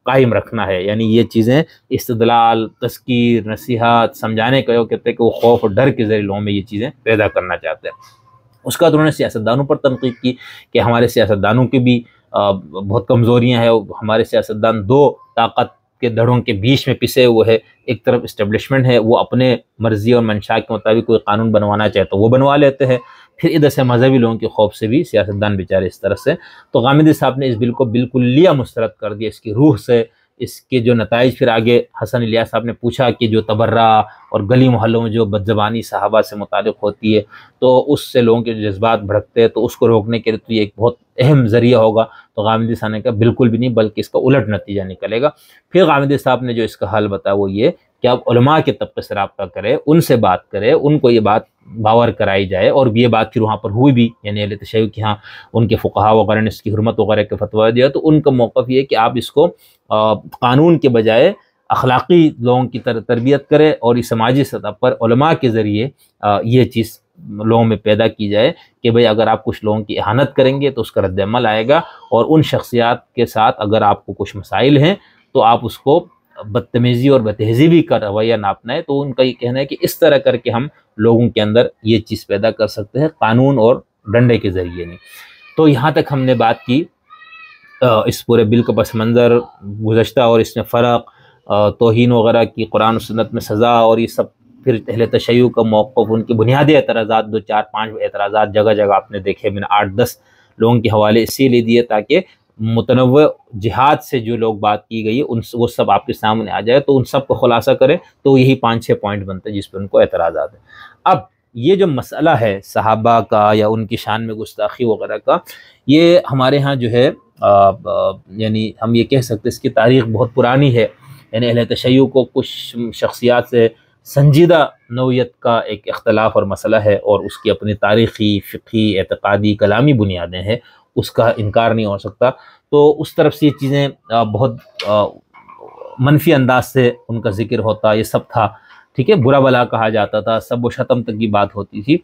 [SPEAKER 1] قائم رکھنا ہے، یعنی یہ چیزیں استدلال، تذکیر، نصیحت، سمجھانے کا، وہ کہتے ہیں کہ وہ خوف اور ڈر کے ذریعے لوگوں میں یہ چیزیں پیدا کرنا چاہتے ہیں۔ اس کا انہوں نے سیاستدانوں پر تنقید کی کہ ہمارے سیاستدانوں کی بھی بہت کمزوریاں ہیں، ہمارے سیاستدان دو طاقت کے دھڑوں کے بیچ میں پسے ہوئے ہے، ایک طرف اسٹیبلشمنٹ ہے، وہ اپنے مرضی اور منشا کے مطابق کوئی قانون بنوانا چاہے تو وہ بنوا لیتے ہیں، پھر ادھر سے مذہبی لوگوں کے خوف سے بھی سیاستدان بیچارے اس طرح سے۔ تو غامدی صاحب نے اس بل کو بالکلیہ مسترد کر دیا، اس کی روح سے، اس کے جو نتائج۔ پھر آگے حسن الیاس صاحب نے پوچھا کہ جو تبرہ اور گلی محلوں میں جو بدزبانی صحابہ سے متعلق ہوتی ہے تو اس سے لوگوں کے جذبات بھڑکتے ہیں، تو اس کو روکنے کے لیے تو یہ ایک بہت اہم ذریعہ ہوگا۔ تو غامدی صاحب نے کہا بالکل بھی نہیں، بلکہ اس کا الٹ نتیجہ نکلے گا۔ پھر غامدی صاحب نے جو اس کا حل بتایا وہ یہ کہ آپ علماء کے طبقے سے رابطہ کرے، ان سے بات کرے، ان کو یہ بات باور کرائی جائے، اور یہ بات پھر وہاں پر ہوئی بھی، یعنی اہل تشیع کی ہاں ان کے فقہا وغیرہ نے اس کی حرمت وغیرہ کا فتویٰ دیا، تو ان کا موقف یہ ہے کہ آپ اس کو قانون کے بجائے اخلاقی لوگوں کی تربیت کرے، اور اس سماجی سطح پر علماء کے ذریعے یہ چیز لوگوں میں پیدا کی جائے کہ بھئی اگر آپ کچھ لوگوں کی اہانت کریں گے تو اس کا رد عمل آئے گا، اور ان شخصیات کے ساتھ اگر آپ کو کچھ مسائل ہیں تو آپ اس کو بدتمیزی اور بتہذیبی کا رویہ نہ اپنائیں۔ تو ان کا یہ کہنا ہے کہ اس طرح کر کے ہم لوگوں کے اندر یہ چیز پیدا کر سکتے ہیں، قانون اور ڈنڈے کے ذریعے نہیں۔ تو یہاں تک ہم نے بات کی اس پورے بل کا پس منظر گزشتہ، اور اس میں فرق، توہین وغیرہ کی قرآن و سنت میں سزا، اور یہ سب پھر اہل تشیع کا موقف، ان کے بنیادی اعتراضات، 2 4 5 اعتراضات جگہ جگہ آپ نے دیکھے، میں نے 8 10 لوگوں کے حوالے اسی لیے دیے تاکہ متنوع جہاد سے جو لوگ بات کی گئی وہ سب آپ کے سامنے آ جائے، تو ان سب کو خلاصہ کریں تو یہی 5 6 پوائنٹ بنتے ہیں جس پہ ان کو اعتراضات ہیں۔ اب یہ جو مسئلہ ہے صحابہ کا یا ان کی شان میں گستاخی وغیرہ کا، یہ ہمارے ہاں جو ہے یعنی ہم یہ کہہ سکتے ہیں اس کی تاریخ بہت پرانی ہے، یعنی اہل تشیع کو کچھ شخصیات سے سنجیدہ نوعیت کا ایک اختلاف اور مسئلہ ہے، اور اس کی اپنی تاریخی، فقہی، اعتقادی، کلامی بنیادیں ہیں، اس کا انکار نہیں ہو سکتا۔ تو اس طرف سے یہ چیزیں بہت منفی انداز سے ان کا ذکر ہوتا، یہ سب تھا، ٹھیک ہے، برا بلا کہا جاتا تھا، سب و شتم تک کی بات ہوتی تھی۔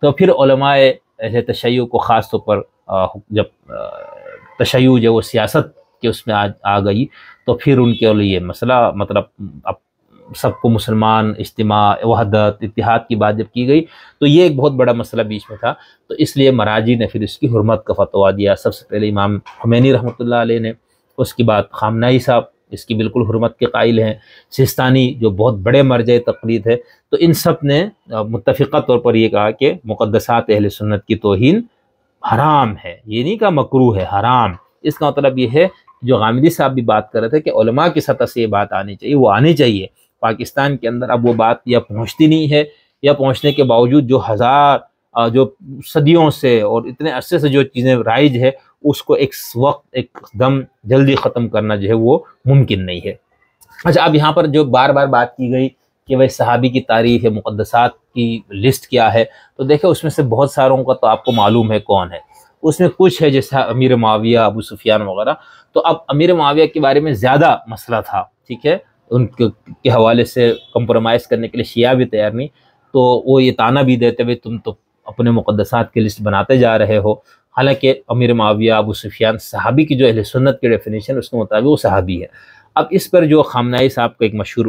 [SPEAKER 1] تو پھر علماء اہل تشیع کو خاص طور پر جب تشیع جو وہ سیاست کے اس میں آ گئی، تو پھر ان کے لیے مسئلہ مطلب اب سب کو مسلمان، اجتماع، وحدت، اتحاد کی بات جب کی گئی تو یہ ایک بہت بڑا مسئلہ بیچ میں تھا، تو اس لیے مراجع نے پھر اس کی حرمت کا فتویٰ دیا۔ سب سے پہلے امام خمینی رحمۃ اللہ علیہ نے، اس کے بعد خامنائی صاحب اس کی بالکل حرمت کے قائل ہیں، سیستانی جو بہت بڑے مرجع تقلید ہے، تو ان سب نے متفقہ طور پر یہ کہا کہ مقدسات اہل سنت کی توہین حرام ہے، یہ نہیں کہا مکروہ ہے، حرام۔ اس کا مطلب یہ ہے جو غامدی صاحب بھی بات کر رہے تھے کہ علماء کی سطح سے یہ بات آنی چاہیے، وہ آنی چاہیے۔ پاکستان کے اندر اب وہ بات یا پہنچتی نہیں ہے، یا پہنچنے کے باوجود جو صدیوں سے اور اتنے عرصے سے جو چیزیں رائج ہے، اس کو ایک وقت ایک دم جلدی ختم کرنا جو ہے وہ ممکن نہیں ہے۔ اچھا، اب یہاں پر جو بار بار بات کی گئی کہ بھائی صحابی کی تعریف ہے، مقدسات کی لسٹ کیا ہے، تو دیکھیں اس میں سے بہت ساروں کا تو آپ کو معلوم ہے کون ہے، اس میں کچھ ہے جیسے امیر معاویہ، ابو سفیان وغیرہ۔ تو اب امیر معاویہ کے بارے میں زیادہ مسئلہ تھا، ٹھیک ہے، ان کے حوالے سے کمپرومائز کرنے کے لیے شیعہ بھی تیار نہیں، تو وہ یہ طعنہ بھی دیتے ہوئے تم تو اپنے مقدسات کی لسٹ بناتے جا رہے ہو، حالانکہ امیر معاویہ، ابو سفیان صحابی کی جو اہل سنت کی ڈیفینیشن اس کے مطابق وہ صحابی ہے۔ اب اس پر جو خامنائی صاحب کا ایک مشہور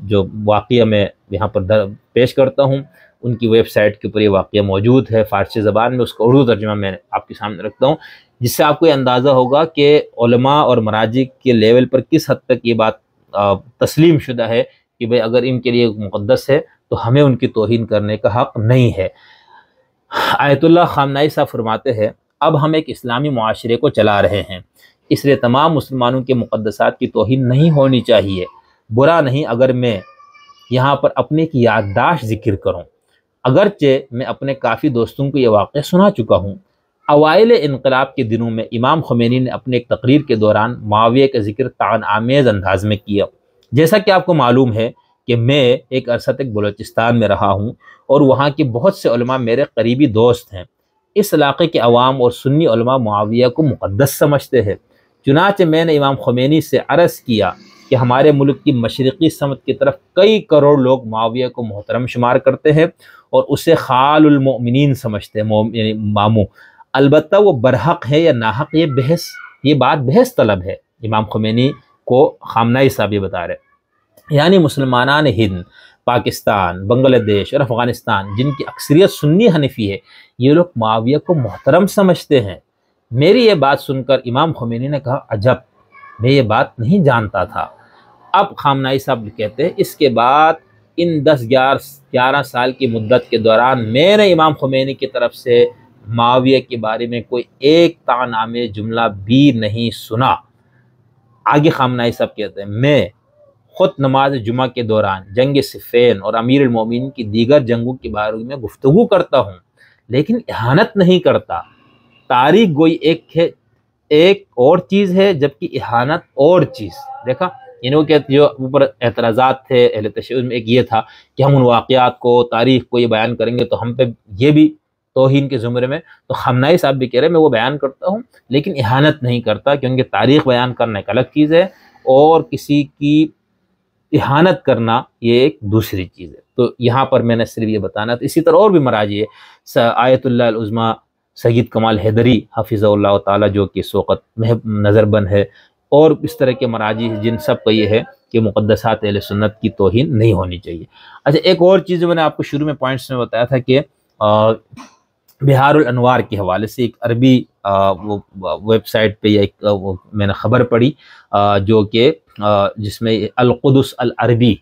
[SPEAKER 1] جو واقعہ میں یہاں پر پیش کرتا ہوں، ان کی ویب سائٹ کے اوپر یہ واقعہ موجود ہے فارسی زبان میں، اس کا اردو ترجمہ میں آپ کے سامنے رکھتا ہوں، جس سے آپ کو یہ اندازہ ہوگا کہ علماء اور مراجع کے لیول پر کس حد تک یہ بات تسلیم شدہ ہے کہ بھئی اگر ان کے لیے مقدس ہے تو ہمیں ان کی توہین کرنے کا حق نہیں ہے۔ آیت اللہ خامنائی صاحب فرماتے ہیں، اب ہم ایک اسلامی معاشرے کو چلا رہے ہیں، اس لیے تمام مسلمانوں کے مقدسات کی توہین نہیں ہونی چاہیے۔ برا نہیں اگر میں یہاں پر اپنے کی یادداشت ذکر کروں، اگرچہ میں اپنے کافی دوستوں کو یہ واقعہ سنا چکا ہوں۔ اوائل انقلاب کے دنوں میں امام خمینی نے اپنے ایک تقریر کے دوران معاویہ کا ذکر طعن آمیز انداز میں کیا۔ جیسا کہ آپ کو معلوم ہے کہ میں ایک عرصہ تک بلوچستان میں رہا ہوں، اور وہاں کے بہت سے علماء میرے قریبی دوست ہیں۔ اس علاقے کے عوام اور سنی علماء معاویہ کو مقدس سمجھتے ہیں، چنانچہ میں نے امام خمینی سے عرض کیا کہ ہمارے ملک کی مشرقی سمت کی طرف کئی کروڑ لوگ معاویہ کو محترم شمار کرتے ہیں اور اسے خال المؤمنین سمجھتے ہیں، یعنی ماموں۔ البتہ وہ برحق ہے یا ناحق، یہ بات بحث طلب ہے۔ امام خمینی کو خامنائی صاحب یہ بتا رہے، یعنی مسلمانان ہند، پاکستان، بنگلہ دیش اور افغانستان جن کی اکثریت سنی حنفی ہے، یہ لوگ معاویہ کو محترم سمجھتے ہیں۔ میری یہ بات سن کر امام خمینی نے کہا، عجب، میں یہ بات نہیں جانتا تھا۔ اب خامنائی صاحب کہتے ہیں، اس کے بعد ان 10-11 سال کی مدت کے دوران میں نے امام خمینی کی طرف سے معاویہ کے بارے میں کوئی ایک طعن آمیز جملہ بھی نہیں سنا۔ آگے خامنائی صاحب کہتے ہیں، میں خود نماز جمعہ کے دوران جنگ صفین اور امیر المومنین کی دیگر جنگوں کے بارے میں گفتگو کرتا ہوں، لیکن اہانت نہیں کرتا۔ تاریخ گوئی ایک اور چیز ہے، جبکہ اہانت اور چیز۔ دیکھا، یعنی وہ کہتے جو اوپر اعتراضات تھے اہل تشیع میں، ایک یہ تھا کہ ہم ان واقعات کو، تاریخ کو یہ بیان کریں گے تو ہم پہ یہ بھی توہین کے زمرے میں، تو خامنہئی صاحب بھی کہہ رہے ہیں میں وہ بیان کرتا ہوں لیکن اہانت نہیں کرتا، کیونکہ تاریخ بیان کرنا ایک الگ چیز ہے اور کسی کی اہانت کرنا یہ ایک دوسری چیز ہے۔ تو یہاں پر میں نے صرف یہ بتانا تھا۔ اسی طرح اور بھی مراجع ہے، آیت اللہ العظمیٰ سید کمال حیدری حفظہ اللہ تعالیٰ جو کہ اس وقت نظر بند ہے، اور اس طرح کے مراجع جن سب کا یہ ہے کہ مقدسات اہل سنت کی توہین نہیں ہونی چاہیے۔ اچھا ایک اور چیز میں نے آپ کو شروع میں پوائنٹس میں بتایا تھا کہ بہار الانوار کے حوالے سے ایک عربی ویب سائٹ پہ ایک میں نے خبر پڑھی جو کہ جس میں القدس العربی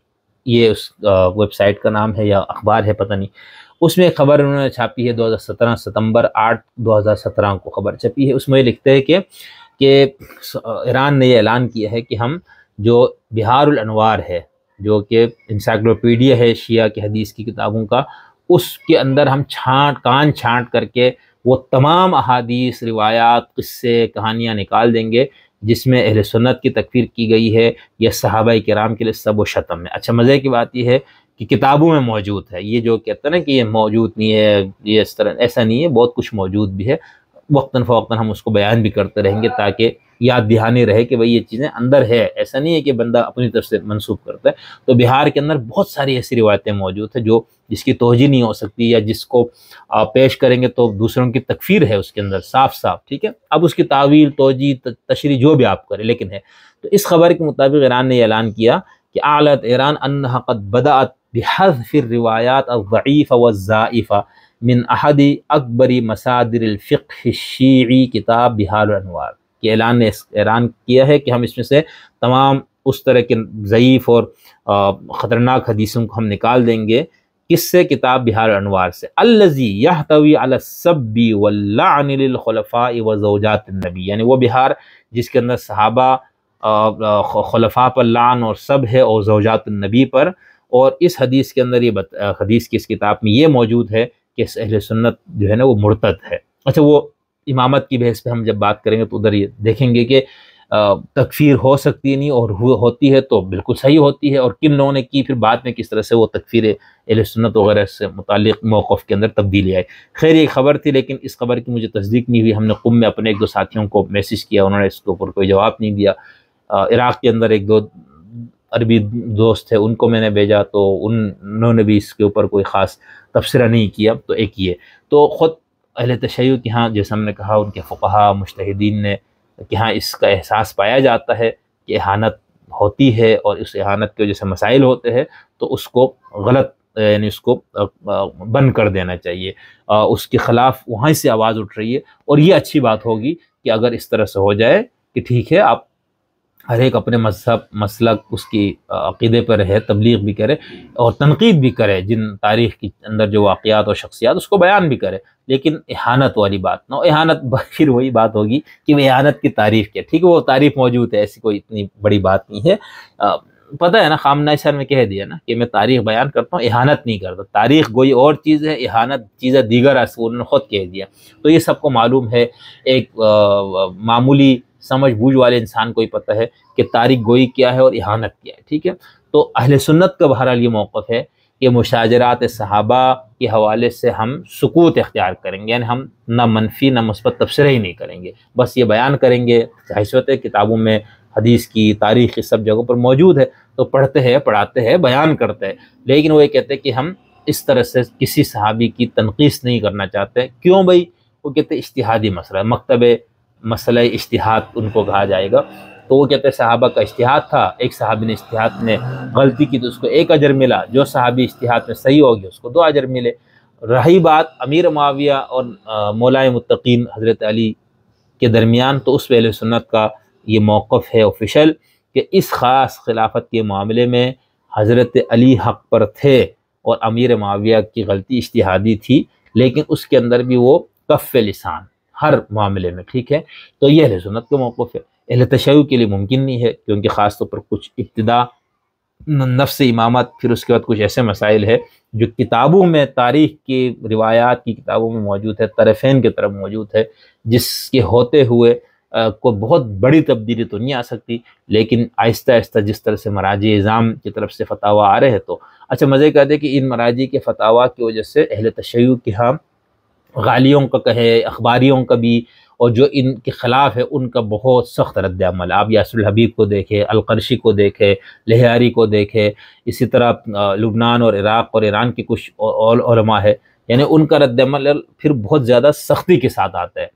[SPEAKER 1] یہ اس ویب سائٹ کا نام ہے یا اخبار ہے پتہ نہیں، اس میں ایک خبر انہوں نے چھاپی ہے 2017 ستمبر 8 2017 کو خبر چھپی ہے۔ اس میں یہ لکھتے ہیں کہ ایران نے یہ اعلان کیا ہے کہ ہم جو بہار الانوار ہے جو کہ انسائکلوپیڈیا ہے شیعہ کے حدیث کی کتابوں کا، اس کے اندر ہم کان چھانٹ کر کے وہ تمام احادیث، روایات، قصے، کہانیاں نکال دیں گے جس میں اہل سنت کی تکفیر کی گئی ہے یا صحابہ کرام کے لیے سب و شتم ہے۔ اچھا مزے کی بات یہ ہے کہ کتابوں میں موجود ہے، یہ جو کہتے ہیں نا کہ یہ موجود نہیں ہے، یہ اس طرح ایسا نہیں ہے، بہت کچھ موجود بھی ہے، وقتاً فوقتاً ہم اس کو بیان بھی کرتے رہیں گے تاکہ یاد دہانی رہے کہ بھئی یہ چیزیں اندر ہے، ایسا نہیں ہے کہ بندہ اپنی طرف سے منسوب کرتا ہے۔ تو بہار کے اندر بہت ساری ایسی روایتیں موجود ہیں جو جس کی توجیہ نہیں ہو سکتی یا جس کو پیش کریں گے تو دوسروں کی تکفیر ہے اس کے اندر صاف صاف، ٹھیک ہے، اب اس کی تعویل، توجیہ، تشریح جو بھی آپ کریں لیکن ہے۔ تو اس خبر کے مطابق ایران نے یہ اعلان کیا کہ اعلنت ایران انہا قد بدأت بحذف الروایات الضعیفہ والزائفہ من احد اکبر مصادر الفقہ الشیعی کتاب بہار الانوار، کہ اعلان نے ایران کیا ہے کہ ہم اس میں سے تمام اس طرح کے ضعیف اور خطرناک حدیثوں کو ہم نکال دیں گے، کس سے؟ کتاب بہار الانوار سے، الذی یحتوی علی السب واللعن للخلفاء وزوجات النبی، یعنی وہ بہار جس کے اندر صحابہ، خلفاء پر لعن اور سب ہے اور زوجات النبی پر، اور اس حدیث کے اندر یہ حدیث کی اس کتاب میں یہ موجود ہے کہ اہل سنت جو ہے نا وہ مرتد ہے۔ اچھا وہ امامت کی بحث پہ ہم جب بات کریں گے تو ادھر یہ دیکھیں گے کہ تکفیر ہو سکتی نہیں اور ہوتی ہے تو بالکل صحیح ہوتی ہے، اور کن لوگوں نے کی، پھر بعد میں کس طرح سے وہ تکفیر اہل سنت وغیرہ سے متعلق موقف کے اندر تبدیلی آئی۔ خیر یہ خبر تھی لیکن اس خبر کی مجھے تصدیق نہیں ہوئی، ہم نے قم میں اپنے ایک دو ساتھیوں کو میسج کیا، انہوں نے اس کے اوپر کوئی جواب نہیں دیا۔ عراق کے اندر ایک دو عربی دوست تھے ان کو میں نے بھیجا تو انہوں نے بھی اس کے اوپر کوئی خاص تبصرہ نہیں کیا۔ تو ایک یہ تو خود اہل تشیع کے ہاں جیسے ہم نے کہا ان کے فقہا مجتہدین نے کہ ہاں اس کا احساس پایا جاتا ہے کہ اہانت ہوتی ہے اور اس اہانت کے جیسے مسائل ہوتے ہیں تو اس کو غلط یعنی اس کو بند کر دینا چاہیے، اس کے خلاف وہاں سے آواز اٹھ رہی ہے، اور یہ اچھی بات ہوگی کہ اگر اس طرح سے ہو جائے کہ ٹھیک ہے آپ ہر ایک اپنے مذہب مسلک اس کی عقیدے پر رہے، تبلیغ بھی کرے اور تنقید بھی کرے، جن تاریخ کے اندر جو واقعات اور شخصیات اس کو بیان بھی کرے، لیکن اہانت والی بات نہ ہو۔ اہانت پھر وہی بات ہوگی کہ وہ اہانت کی تعریف کیا، ٹھیک ہے وہ تعریف موجود ہے، ایسی کوئی اتنی بڑی بات نہیں ہے۔ پتہ ہے نا خامنہئی صاحب نے کہہ دیا نا کہ میں تاریخ بیان کرتا ہوں، اہانت نہیں کرتا، تاریخ کوئی اور چیز ہے، اہانت چیزیں دیگر ہے، انہوں نے خود کہہ دیا۔ تو یہ سب کو معلوم ہے، ایک معمولی سمجھ بوجھ والے انسان کو ہی پتہ ہے کہ تاریخ گوئی کیا ہے اور اہانت کیا ہے، ٹھیک ہے۔ تو اہل سنت کا بہرحال یہ موقف ہے کہ مشاجرات صحابہ کے حوالے سے ہم سکوت اختیار کریں گے، یعنی ہم نہ منفی نہ مثبت تبصرہ ہی نہیں کریں گے، بس یہ بیان کریں گے، حیثیت کتابوں میں حدیث کی تاریخ کی سب جگہوں پر موجود ہے تو پڑھتے ہیں، پڑھاتے ہیں، بیان کرتے ہیں، لیکن وہ یہ کہتے ہیں کہ ہم اس طرح سے کسی صحابی کی تنقیص نہیں کرنا چاہتے۔ کیوں بھائی؟ وہ کہتے ہیں اجتہادی مسئلہ، مکتب مسئلہ اجتہاد ان کو کہا جائے گا، تو وہ کہتے ہیں صحابہ کا اجتہاد تھا، ایک صحابی نے اجتہاد میں غلطی کی تو اس کو 1 اجر ملا، جو صحابی اجتہاد میں صحیح ہو گیا اس کو 2 اجر ملے۔ رہی بات امیر معاویہ اور مولائے متقین حضرت علی کے درمیان، تو اس پہ اہل سنت کا یہ موقف ہے آفیشل کہ اس خاص خلافت کے معاملے میں حضرت علی حق پر تھے اور امیر معاویہ کی غلطی اجتہادی تھی، لیکن اس کے اندر بھی وہ کف لسان ہر معاملے میں، ٹھیک ہے۔ تو یہ اہل سنت کا موقف ہے۔ اہل تشیع کے لیے ممکن نہیں ہے کیونکہ خاص طور پر کچھ ابتدا نفس امامت، پھر اس کے بعد کچھ ایسے مسائل ہے جو کتابوں میں تاریخ کی روایات کی کتابوں میں موجود ہے، طرفین کی طرف موجود ہے، جس کے ہوتے ہوئے کو بہت بڑی تبدیلی تو نہیں آ سکتی، لیکن آہستہ آہستہ جس طرح سے مراجع اعظام کی طرف سے فتاویٰ آ رہے ہیں، تو اچھا مزے کا ہے کہ ان مراجع کے فتاویٰ کی وجہ سے اہل تشیع کے ہاں غالیوں کا کہے، اخباریوں کا بھی، اور جو ان کے خلاف ہے ان کا بہت سخت رد عمل. آپ یاسر الحبیب کو دیکھیں، القرشی کو دیکھیں، لہیاری کو دیکھیں، اسی طرح لبنان اور عراق اور ایران کے کچھ علماء ہے، یعنی ان کا رد عمل پھر بہت زیادہ سختی کے ساتھ آتا ہے،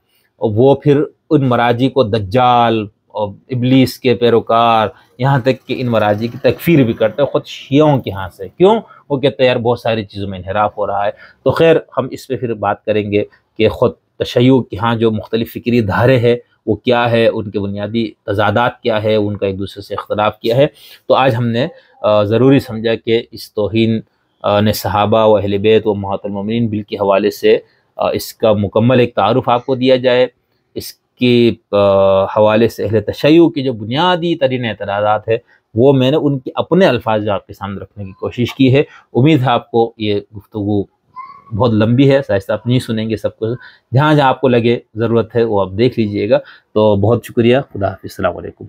[SPEAKER 1] اور وہ پھر ان مراجع کو دجال اور ابلیس کے پیروکار، یہاں تک کہ ان مراجع کی تکفیر بھی کرتے ہیں خود شیعوں کے ہاں سے. کیوں؟ وہ کہتے ہیں یار بہت ساری چیزوں میں انحراف ہو رہا ہے. تو خیر ہم اس پہ پھر بات کریں گے کہ خود تشیع کے ہاں جو مختلف فکری دھارے ہیں وہ کیا ہے، ان کے بنیادی تضادات کیا ہے، ان کا ایک دوسرے سے اختلاف کیا ہے. تو آج ہم نے ضروری سمجھا کہ اس توہین نے صحابہ و اہل بیت و امہات المومنین بل کے حوالے سے اس کا مکمل ایک تعارف آپ کو دیا جائے. اس کے حوالے سے اہل تشیع کی جو بنیادی ترین اعتراضات ہے وہ میں نے ان کے اپنے الفاظ آپ کے سامنے رکھنے کی کوشش کی ہے. امید ہے آپ کو یہ گفتگو بہت لمبی ہے، آہستہ آپ نہیں سنیں گے سب کو، جہاں جہاں آپ کو لگے ضرورت ہے وہ آپ دیکھ لیجئے گا. تو بہت شکریہ، خدا حافظ، السلام علیکم.